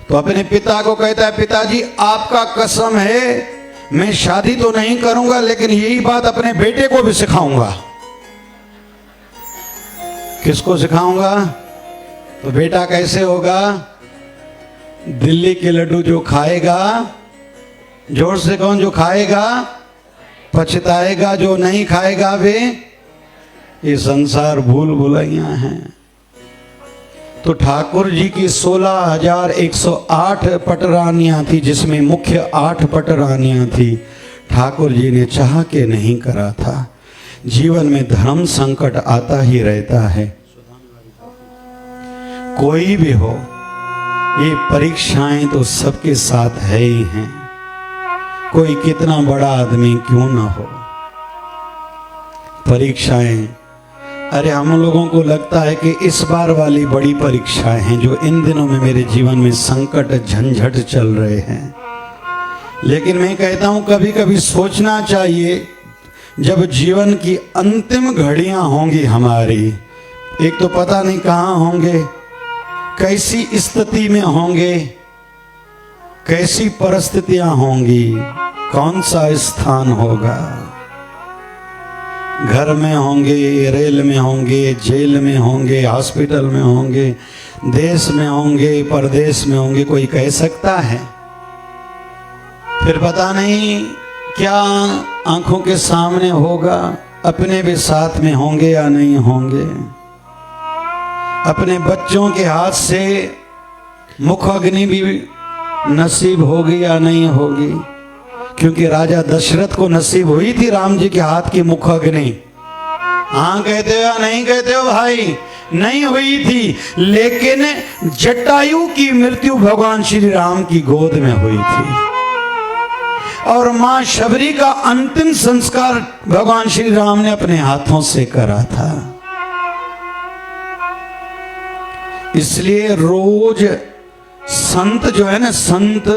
तो अपने पिता को कहता है पिताजी आपका कसम है मैं शादी तो नहीं करूंगा, लेकिन यही बात अपने बेटे को भी सिखाऊंगा। किसको सिखाऊंगा? तो बेटा कैसे होगा? दिल्ली के लड्डू जो खाएगा, जोर से कौन, जो खाएगा पछताएगा, जो नहीं खाएगा वे। ये संसार भूल भुलैया हैं। तो ठाकुर जी की 16,108 पटरानियां थी, जिसमें मुख्य 8 पटरानियां थी। ठाकुर जी ने चाह के नहीं करा था। जीवन में धर्म संकट आता ही रहता है, कोई भी हो। ये परीक्षाएं तो सबके साथ है ही हैं, कोई कितना बड़ा आदमी क्यों ना हो। परीक्षाएं, अरे हम लोगों को लगता है कि इस बार वाली बड़ी परीक्षाएं हैं जो इन दिनों में मेरे जीवन में संकट झंझट चल रहे हैं। लेकिन मैं कहता हूं कभी कभी सोचना चाहिए, जब जीवन की अंतिम घड़ियां होंगी हमारी, एक तो पता नहीं कहां होंगे, कैसी स्थिति में होंगे, कैसी परिस्थितियां होंगी, कौन सा स्थान होगा। घर में होंगे, रेल में होंगे, जेल में होंगे, हॉस्पिटल में होंगे, देश में होंगे, परदेश में होंगे, कोई कह सकता है? फिर पता नहीं क्या आंखों के सामने होगा, अपने भी साथ में होंगे या नहीं होंगे। अपने बच्चों के हाथ से मुख अग्नि भी नसीब होगी या नहीं होगी, क्योंकि राजा दशरथ को नसीब हुई थी राम जी के हाथ की मुख अग्नि। हाँ कहते हो या नहीं कहते हो भाई? नहीं हुई थी, लेकिन जटायु की मृत्यु भगवान श्री राम की गोद में हुई थी, और मां शबरी का अंतिम संस्कार भगवान श्री राम ने अपने हाथों से करा था। इसलिए रोज संत जो है ना, संत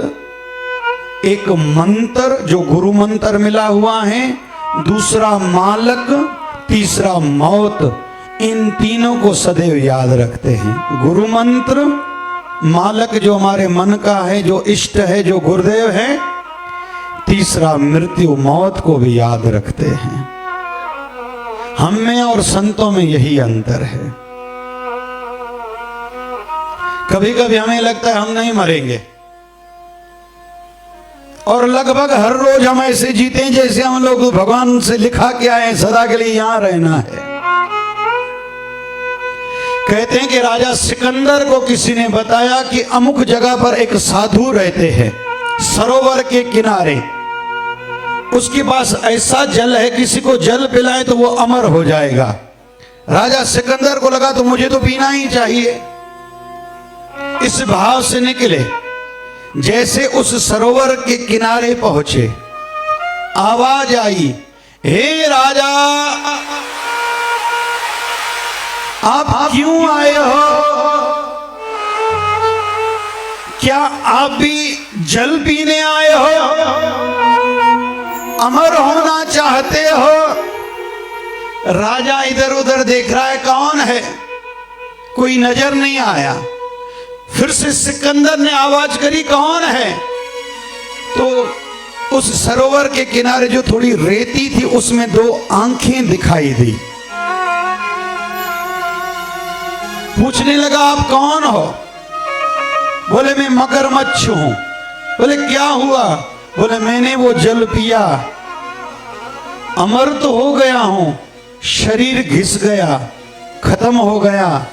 एक मंत्र जो गुरु मंत्र मिला हुआ है, दूसरा मालक, तीसरा मौत, इन तीनों को सदैव याद रखते हैं। गुरु मंत्र, मालक जो हमारे मन का है, जो इष्ट है, जो गुरुदेव है, तीसरा मृत्यु मौत को भी याद रखते हैं। हम में और संतों में यही अंतर है। कभी कभी हमें लगता है हम नहीं मरेंगे, और लगभग हर रोज हम ऐसे जीते हैं जैसे हम लोग भगवान से लिखा के आए हैं, सदा के लिए यहां रहना है। कहते हैं कि राजा सिकंदर को किसी ने बताया कि अमुक जगह पर एक साधु रहते हैं, सरोवर के किनारे, उसके पास ऐसा जल है, किसी को जल पिलाए तो वो अमर हो जाएगा। राजा सिकंदर को लगा तो मुझे तो पीना ही चाहिए। इस भाव से निकले, जैसे उस सरोवर के किनारे पहुंचे, आवाज आई, हे राजा, आप क्यों आए हो? क्या आप भी जल पीने आए हो? अमर होना चाहते हो? राजा इधर उधर देख रहा है, कौन है? कोई नजर नहीं आया। फिर से सिकंदर ने आवाज करी, कौन है? तो उस सरोवर के किनारे जो थोड़ी रेती थी उसमें दो आंखें दिखाई दी। पूछने लगा, आप कौन हो? बोले, मैं मगरमच्छ हूं। बोले, क्या हुआ? बोले, मैंने वो जल पिया, अमर तो हो गया हूं, शरीर घिस गया, खत्म हो गया,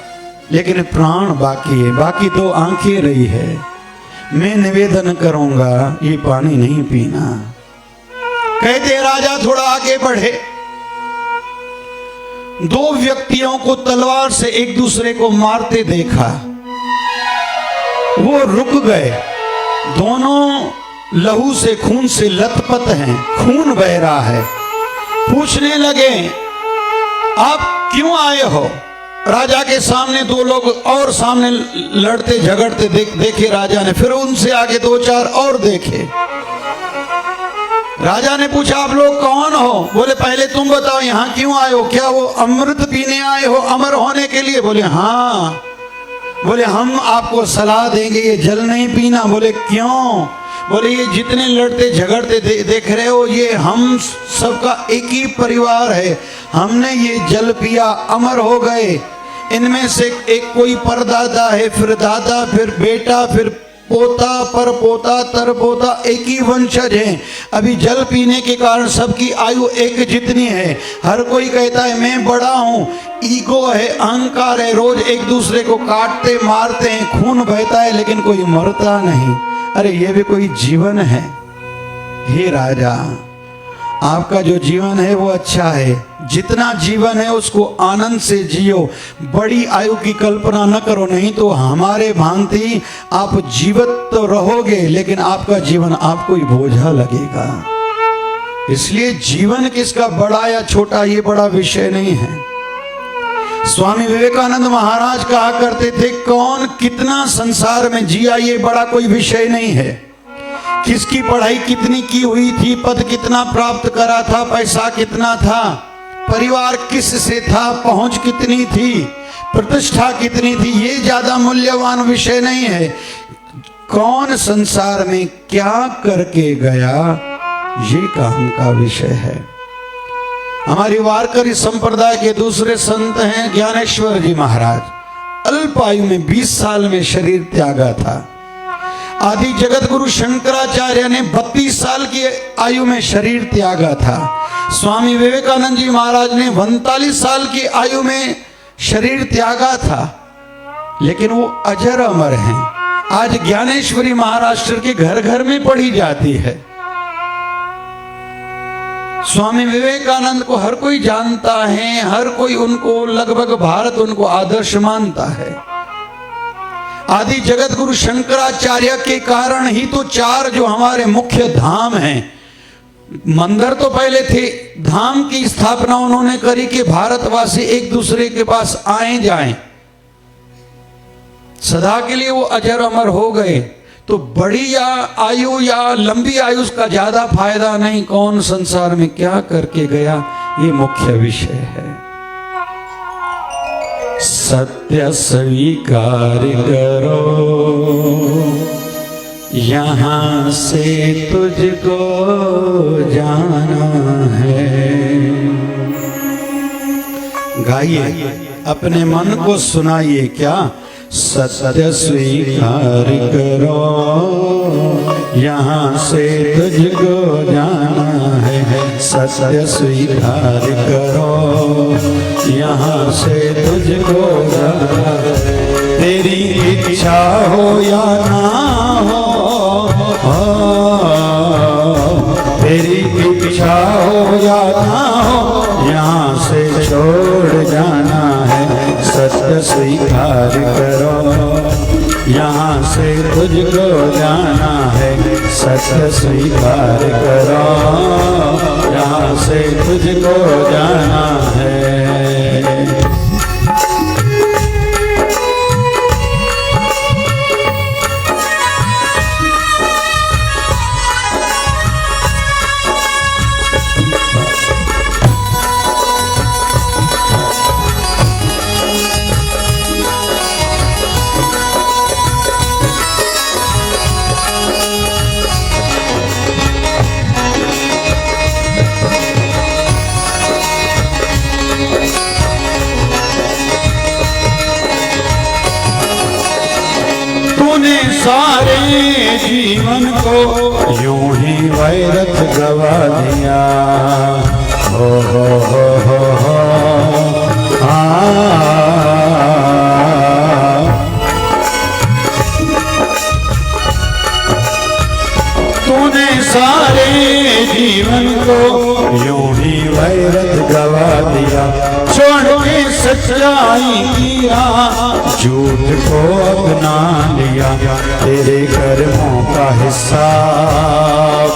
लेकिन प्राण बाकी है, बाकी दो आंखें रही है। मैं निवेदन करूंगा, ये पानी नहीं पीना। कहते राजा थोड़ा आगे बढ़े, दो व्यक्तियों को तलवार से एक दूसरे को मारते देखा। वो रुक गए, दोनों लहू से, खून से लथपथ हैं, खून बह रहा है। पूछने लगे, आप क्यों आए हो? राजा के सामने दो लोग और सामने लड़ते झगड़ते देखे राजा ने। फिर उनसे आगे दो चार और देखे। राजा ने पूछा, आप लोग कौन हो? बोले, पहले तुम बताओ, यहाँ क्यों आए हो? क्या वो अमृत पीने आए हो, अमर होने के लिए? बोले, हाँ। बोले, हम आपको सलाह देंगे, ये जल नहीं पीना। बोले, क्यों? बोले, ये जितने लड़ते झगड़ते देख रहे हो, ये हम सबका एक ही परिवार है। हमने ये जल पिया, अमर हो गए। इनमें से एक कोई परदादा है, फिर दादा, फिर बेटा, फिर पोता, पर पोता, तर पोता, एक ही वंशज है। अभी जल पीने के कारण सबकी आयु एक जितनी है। हर कोई कहता है मैं बड़ा हूं, ईगो है, अहंकार है, रोज एक दूसरे को काटते मारते हैं, खून बहता है, लेकिन कोई मरता नहीं। अरे ये भी कोई जीवन है? हे राजा, आपका जो जीवन है वो अच्छा है, जितना जीवन है उसको आनंद से जियो, बड़ी आयु की कल्पना न करो, नहीं तो हमारे भांति आप जीवित तो रहोगे, लेकिन आपका जीवन आपको ही बोझा लगेगा। इसलिए जीवन किसका बड़ा या छोटा ये बड़ा विषय नहीं है। स्वामी विवेकानंद महाराज कहा करते थे, कौन कितना संसार में जिया ये बड़ा कोई विषय नहीं है। किसकी पढ़ाई कितनी की हुई थी, पद कितना प्राप्त करा था, पैसा कितना था, परिवार किस से था, पहुंच कितनी थी, प्रतिष्ठा कितनी थी, ये ज्यादा मूल्यवान विषय नहीं है। कौन संसार में क्या करके गया, ये काम का विषय है। हमारी वारकरी संप्रदाय के दूसरे संत हैं ज्ञानेश्वर जी महाराज। अल्प आयु में 20 साल में शरीर त्यागा था। आदि जगत गुरु शंकराचार्य ने 32 साल की आयु में शरीर त्यागा था। स्वामी विवेकानंद जी महाराज ने 39 साल की आयु में शरीर त्यागा था, लेकिन वो अजर अमर हैं। आज ज्ञानेश्वरी महाराष्ट्र के घर घर में पढ़ी जाती है। स्वामी विवेकानंद को हर कोई जानता है, हर कोई उनको, लगभग भारत उनको आदर्श मानता है। आदि जगत गुरु शंकराचार्य के कारण ही तो 4 जो हमारे मुख्य धाम हैं, मंदिर तो पहले थे, धाम की स्थापना उन्होंने करी कि भारतवासी एक दूसरे के पास आए जाएं, सदा के लिए वो अजर अमर हो गए। तो बड़ी या आयु या लंबी आयु का ज्यादा फायदा नहीं, कौन संसार में क्या करके गया, ये मुख्य विषय है। सत्य स्वीकार करो, यहाँ से तुझको जाना है। गाइए, अपने मन को सुनाइए। क्या? सत्य स्वीकार करो, यहाँ से तुझको जाना है। सत्य स्वीकार करो, यहाँ से तुझको जाना है। तेरी इच्छा हो या ना हो, तेरी इच्छा हो या ना हो, यहाँ से छोड़ जाना है। सत्य स्वीकार करो, यहाँ से तुझको जाना है। सत्य स्वीकार करो, यहाँ से तुझको जाना है। सारे जीवन को यूं ही व्यर्थ गवा दिया। हो तूने सारे जीवन को यूं ही व्यर्थ गवा दिया। छोड़ के सच्चाई किया, झूठ को अपना लिया। तेरे कर्मों का हिसाब,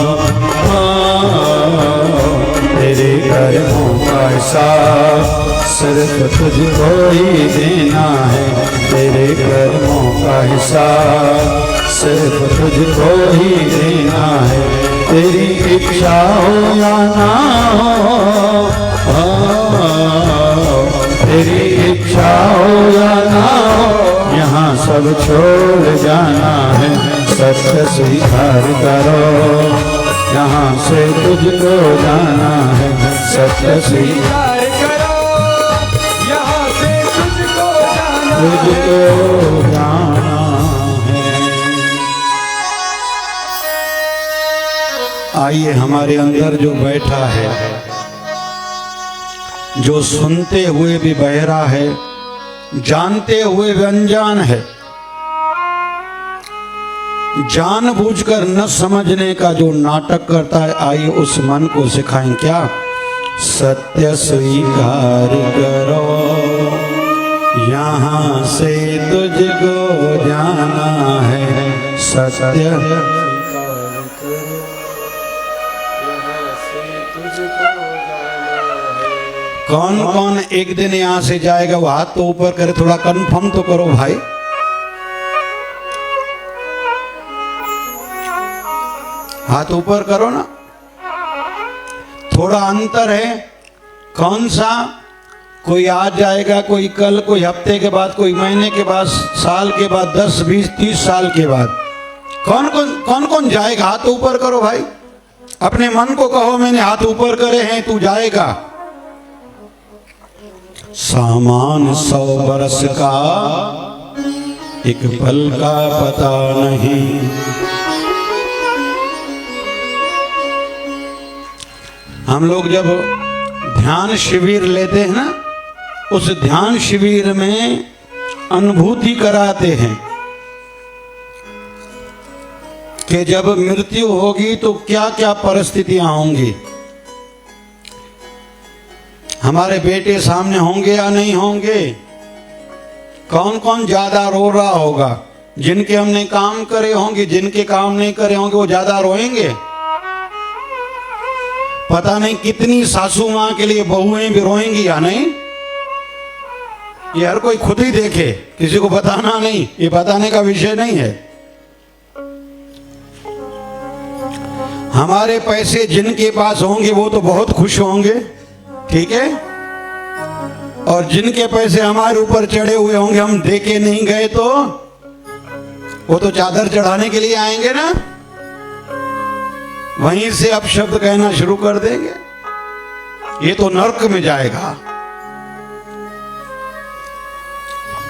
तेरे कर्मों का हिसाब सिर्फ तुझको ही देना है। तेरे कर्मों का हिसाब सिर्फ तुझको ही देना है। तेरी इच्छा हो या ना हो, तेरी इच्छा हो या ना हो, यहाँ सब छोड़ जाना है। सत्य स्वीकार करो, यहाँ से तुझको जाना है। सत्य स्वीकार करो, यहाँ से तुझको जाना है। तुझको जाना है। आइए हमारे अंदर जो बैठा है, जो सुनते हुए भी बहरा है, जानते हुए भी अनजान है, जानबूझकर न समझने का जो नाटक करता है, आइए उस मन को सिखाएं क्या? सत्य स्वीकार करो, यहाँ से तुझको जाना है। सत्य कौन कौन एक दिन यहाँ से जाएगा? वो हाथ तो ऊपर करे, थोड़ा कंफर्म तो करो भाई। हाथ ऊपर करो ना, थोड़ा अंतर है। कौन सा? कोई आज जाएगा, कोई कल, कोई हफ्ते के बाद, कोई महीने के बाद, साल के बाद, 10, 20, 30 साल के बाद। कौन कौन जाएगा? हाथ ऊपर करो भाई। अपने मन को कहो मैंने हाथ ऊपर करे हैं, तू जाएगा। सामान 100 बरस का, एक पल का पता नहीं। हम लोग जब ध्यान शिविर लेते हैं ना, उस ध्यान शिविर में अनुभूति कराते हैं कि जब मृत्यु होगी तो क्या क्या परिस्थितियां होंगी। हमारे बेटे सामने होंगे या नहीं होंगे? कौन कौन ज्यादा रो रहा होगा? जिनके हमने काम करे होंगे, जिनके काम नहीं करे होंगे वो ज्यादा रोएंगे। पता नहीं कितनी सासू मां के लिए बहुएं भी रोएंगी या नहीं। ये हर कोई खुद ही देखे, किसी को बताना नहीं, ये बताने का विषय नहीं है। हमारे पैसे जिनके पास होंगे वो तो बहुत खुश होंगे, ठीक है। और जिनके पैसे हमारे ऊपर चढ़े हुए होंगे, हम देके नहीं गए तो वो तो चादर चढ़ाने के लिए आएंगे ना, वहीं से अब शब्द कहना शुरू कर देंगे। ये तो नरक में जाएगा।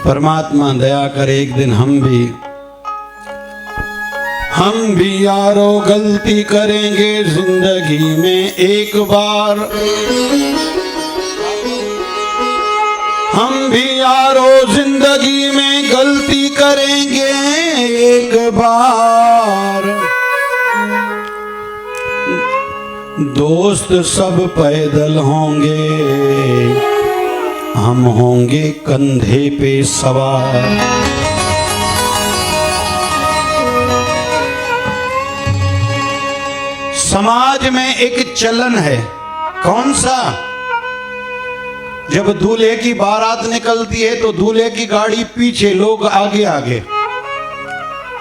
परमात्मा दया करे, एक दिन हम भी यारो गलती करेंगे जिंदगी में एक बार। हम भी यारो जिंदगी में गलती करेंगे एक बार। दोस्त सब पैदल होंगे, हम होंगे कंधे पे सवार। समाज में एक चलन है, कौन सा? जब दूल्हे की बारात निकलती है तो दूल्हे की गाड़ी पीछे, लोग आगे आगे,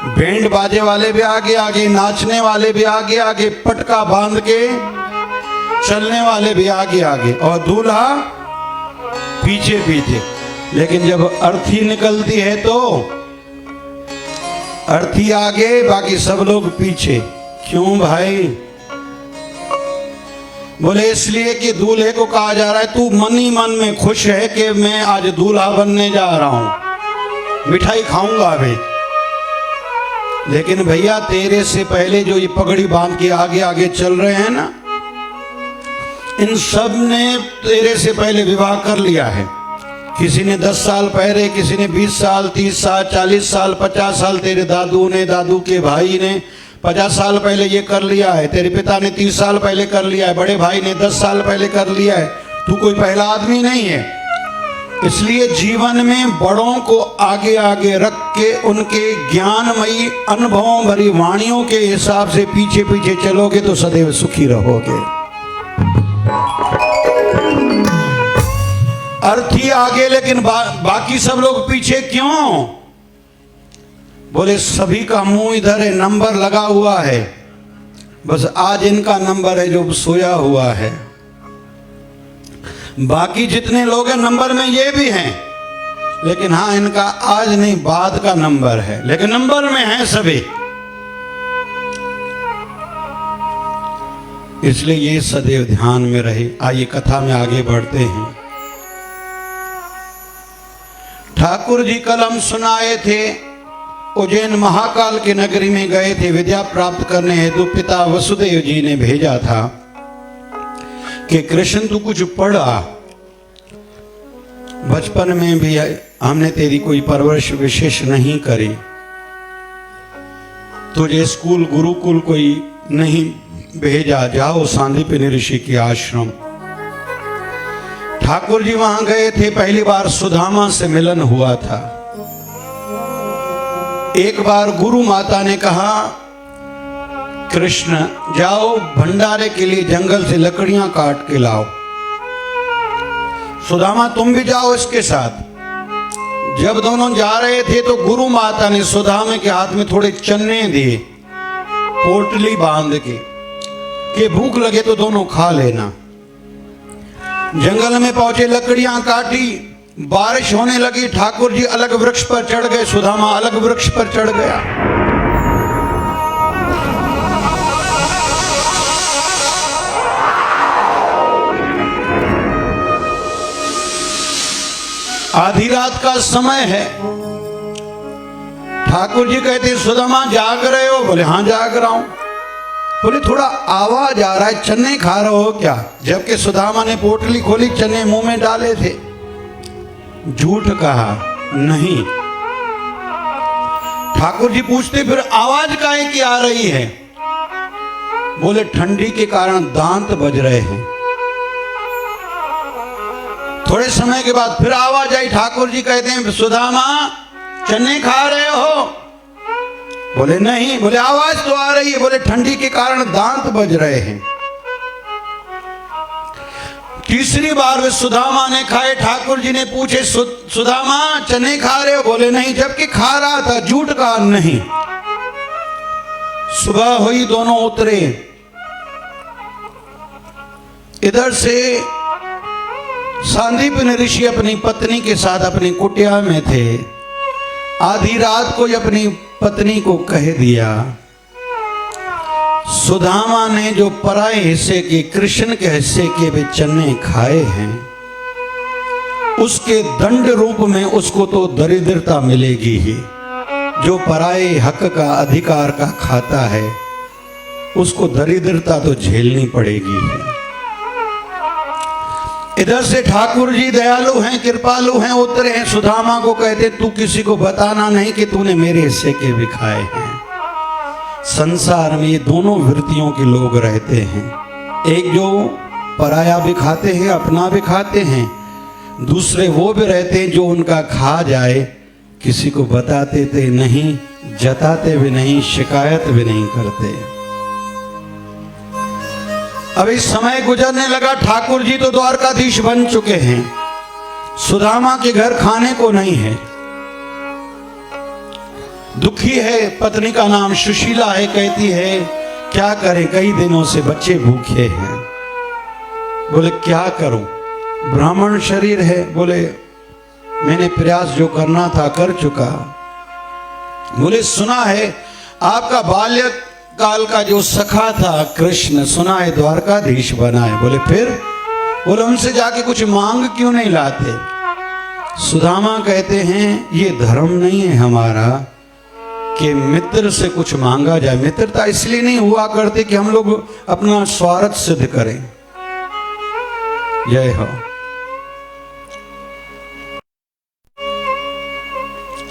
बैंड बाजे वाले भी आगे आगे, नाचने वाले भी आगे आगे, पटका बांध के चलने वाले भी आगे आगे, और दूल्हा पीछे पीछे। लेकिन जब अर्थी निकलती है तो अर्थी आगे, बाकी सब लोग पीछे। क्यों भाई? बोले इसलिए कि दूल्हे को कहा जा रहा है तू मन ही मन में खुश है कि मैं आज दूल्हा बनने जा रहा हूं, मिठाई खाऊंगा अभी। लेकिन भैया तेरे से पहले जो ये पगड़ी बांध के आगे आगे चल रहे हैं ना, इन सब ने तेरे से पहले विवाह कर लिया है। किसी ने 10 साल पहले, किसी ने 20 साल, 30 साल, 40 साल, 50 साल। तेरे दादू ने, दादू के भाई ने 50 साल पहले ये कर लिया है। तेरे पिता ने 30 साल पहले कर लिया है। बड़े भाई ने 10 साल पहले कर लिया है। तू कोई पहला आदमी नहीं है। इसलिए जीवन में बड़ों को आगे आगे रख के उनके ज्ञानमयी अनुभवों भरी वाणियों के हिसाब से पीछे पीछे चलोगे तो सदैव सुखी रहोगे। अर्थी आगे लेकिन बाकी सब लोग पीछे क्यों? बोले सभी का मुंह इधर है, नंबर लगा हुआ है, बस आज इनका नंबर है जो सोया हुआ है। बाकी जितने लोग हैं नंबर में ये भी हैं, लेकिन हाँ इनका आज नहीं बाद का नंबर है, लेकिन नंबर में हैं सभी। इसलिए ये सदैव ध्यान में रहे। आइए कथा में आगे बढ़ते हैं। ठाकुर जी कल हम सुनाए थे, उज्जैन महाकाल के नगरी में गए थे विद्या प्राप्त करने हेतु। पिता वसुदेव जी ने भेजा था कि कृष्ण तू कुछ पढ़ा। बचपन में भी हमने तेरी कोई परवरिश विशेष नहीं करी, तुझे स्कूल गुरुकुल कोई नहीं भेजा, जाओ सांदीपनि ऋषि के आश्रम। ठाकुर जी वहां गए थे, पहली बार सुदामा से मिलन हुआ था। एक बार गुरु माता ने कहा कृष्ण जाओ भंडारे के लिए जंगल से लकड़ियां काट के लाओ, सुदामा तुम भी जाओ इसके साथ। जब दोनों जा रहे थे तो गुरु माता ने सुदामा के हाथ में थोड़े चन्ने दिए, पोटली बांध के कि भूख लगे तो दोनों खा लेना। जंगल में पहुंचे, लकड़ियां काटी, बारिश होने लगी। ठाकुर जी अलग वृक्ष पर चढ़ गए, सुदामा अलग वृक्ष पर चढ़ गया। आधी रात का समय है। ठाकुर जी कहते सुदामा जाग रहे हो? बोले हाँ जाग रहा हूं। बोले थोड़ा आवाज आ रहा है, चने खा रहे हो क्या? जबकि सुदामा ने पोटली खोली, चने मुंह में डाले थे। झूठ कहा नहीं। ठाकुर जी पूछते फिर आवाज काहे की आ रही है? बोले ठंडी के कारण दांत बज रहे हैं। थोड़े समय के बाद फिर आवाज आई। ठाकुर जी कहते हैं सुदामा चने खा रहे हो? बोले नहीं। बोले आवाज तो आ रही है। बोले ठंडी के कारण दांत बज रहे हैं। तीसरी बार वे सुदामा ने खाए। ठाकुर जी ने पूछे सुदामा चने खा रहे हो? बोले नहीं, जबकि खा रहा था। झूठ कहा नहीं। सुबह हुई, दोनों उतरे। इधर से सांदीपनि ऋषि अपनी पत्नी के साथ अपनी कुटिया में थे। आधी रात को अपनी पत्नी को कह दिया सुदामा ने जो पराये हिस्से के, कृष्ण के हिस्से के वे चने खाए हैं, उसके दंड रूप में उसको तो दरिद्रता मिलेगी ही। जो पराये हक का, अधिकार का खाता है उसको दरिद्रता तो झेलनी पड़ेगी ही। इधर से ठाकुर जी दयालु हैं, कृपालु हैं, उतरे हैं। सुदामा को कहते तू किसी को बताना नहीं कि तूने मेरे हिस्से के भी खाए हैं। संसार में ये दोनों वृत्तियों के लोग रहते हैं। एक जो पराया भी खाते हैं, अपना भी खाते हैं। दूसरे वो भी रहते हैं जो उनका खा जाए किसी को बताते थे नहीं, जताते भी नहीं, शिकायत भी नहीं करते। अभी समय गुजरने लगा। ठाकुर जी तो द्वारकाधीश बन चुके हैं। सुदामा के घर खाने को नहीं है, दुखी है। पत्नी का नाम सुशीला है। कहती है क्या करें, कई दिनों से बच्चे भूखे हैं। बोले क्या करूं, ब्राह्मण शरीर है। बोले मैंने प्रयास जो करना था कर चुका। बोले सुना है आपका बाल्य काल का जो सखा था कृष्ण, सुना है द्वारकाधीश बना है। बोले फिर? बोले उनसे जाके कुछ मांग क्यों नहीं लाते? सुदामा कहते हैं ये धर्म नहीं है हमारा कि मित्र से कुछ मांगा जाए। मित्रता इसलिए नहीं हुआ करती कि हम लोग अपना स्वार्थ सिद्ध करें। जय हो।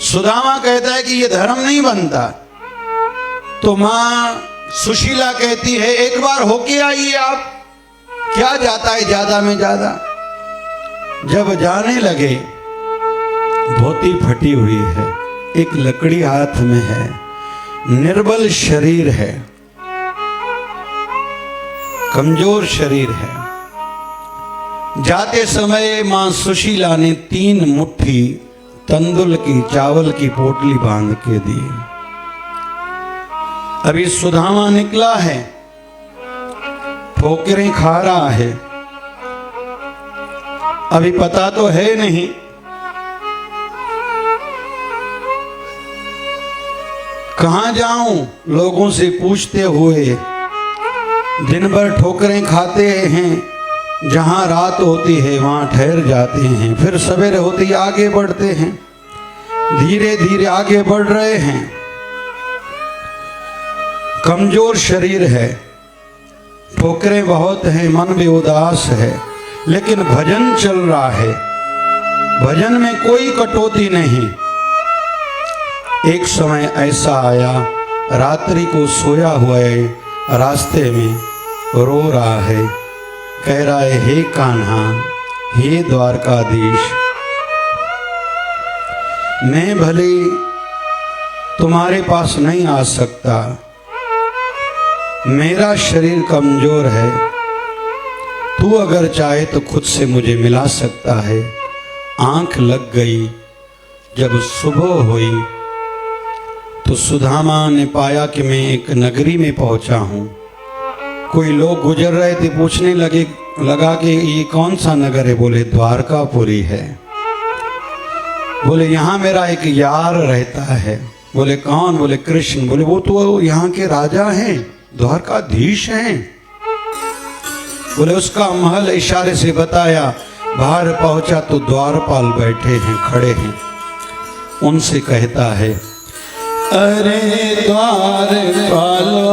सुदामा कहता है कि ये धर्म नहीं बनता, तो मां सुशीला कहती है एक बार होके आइए आप, क्या जाता है ज्यादा में ज्यादा। जब जाने लगे, धोती फटी हुई है, एक लकड़ी हाथ में है, निर्बल शरीर है, कमजोर शरीर है। जाते समय मां सुशीला ने 3 मुट्ठी तंदुल की, चावल की पोटली बांध के दी। अभी सुदामा निकला है, ठोकरें खा रहा है, अभी पता तो है नहीं। कहां जाऊं, लोगों से पूछते हुए दिन भर ठोकरें खाते हैं, जहां रात होती है वहां ठहर जाते हैं, फिर सवेरे होती आगे बढ़ते हैं, धीरे धीरे आगे बढ़ रहे हैं। कमजोर शरीर है, ठोकरें बहुत हैं, मन भी उदास है, लेकिन भजन चल रहा है, भजन में कोई कटौती नहीं। एक समय ऐसा आया, रात्रि को सोया हुआ है, रास्ते में रो रहा है, कह रहा है हे कान्हा, हे द्वारकाधीश, मैं भले तुम्हारे पास नहीं आ सकता, मेरा शरीर कमजोर है, तू अगर चाहे तो खुद से मुझे मिला सकता है। आंख लग गई। जब सुबह हुई तो सुदामा ने पाया कि मैं एक नगरी में पहुंचा हूं। कोई लोग गुजर रहे थे, पूछने लगा कि ये कौन सा नगर है? बोले द्वारकापुरी है। बोले यहाँ मेरा एक यार रहता है। बोले कौन? बोले कृष्ण। बोले वो तो यहाँ के राजा हैं, द्वारकाधीश हैं। बोले उसका महल इशारे से बताया। बाहर पहुंचा तो द्वारपाल बैठे हैं, खड़े हैं। उनसे कहता है, अरे द्वारपालो,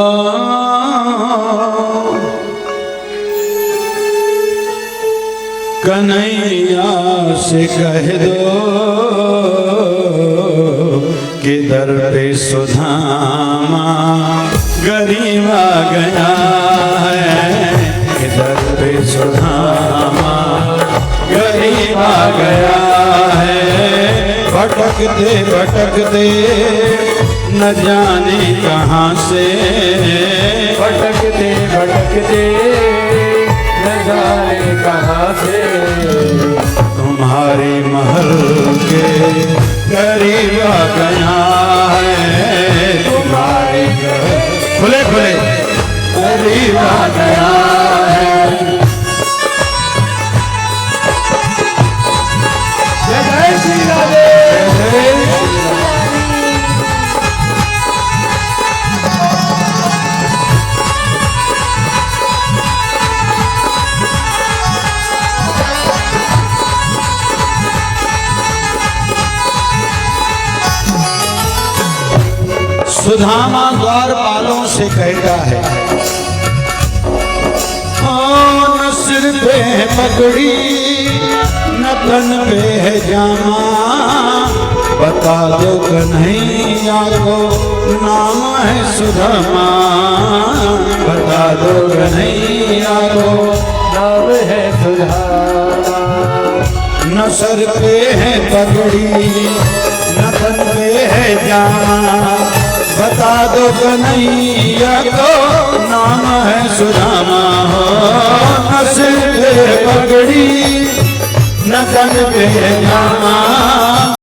कन्हैया से कह दो कि दर पे सुदामा गरीब आ गया है, कि दर पे सुदामा गरीब आ गया है। भटकते भटकते न जाने कहाँ से, भटकते भटकते न जाने कहाँ से, तुम्हारे महल के करीब आ गया है। तुम्हारे खुले खुले करीब आ गया है। जय श्री राधे। सुदामा द्वारपालों से कहता है, न सिर पे है पगड़ी, न तन पे है जामा, बता दो कन्हैया को नाम है सुदामा, बता दो कन्हैया को नाम है सुदामा। न सर पे है पगड़ी, न तन पे है जामा, बता दो कन्हैया को नाम है सुदामा। हो न सिर पे पगड़ी, न तन पे जामा,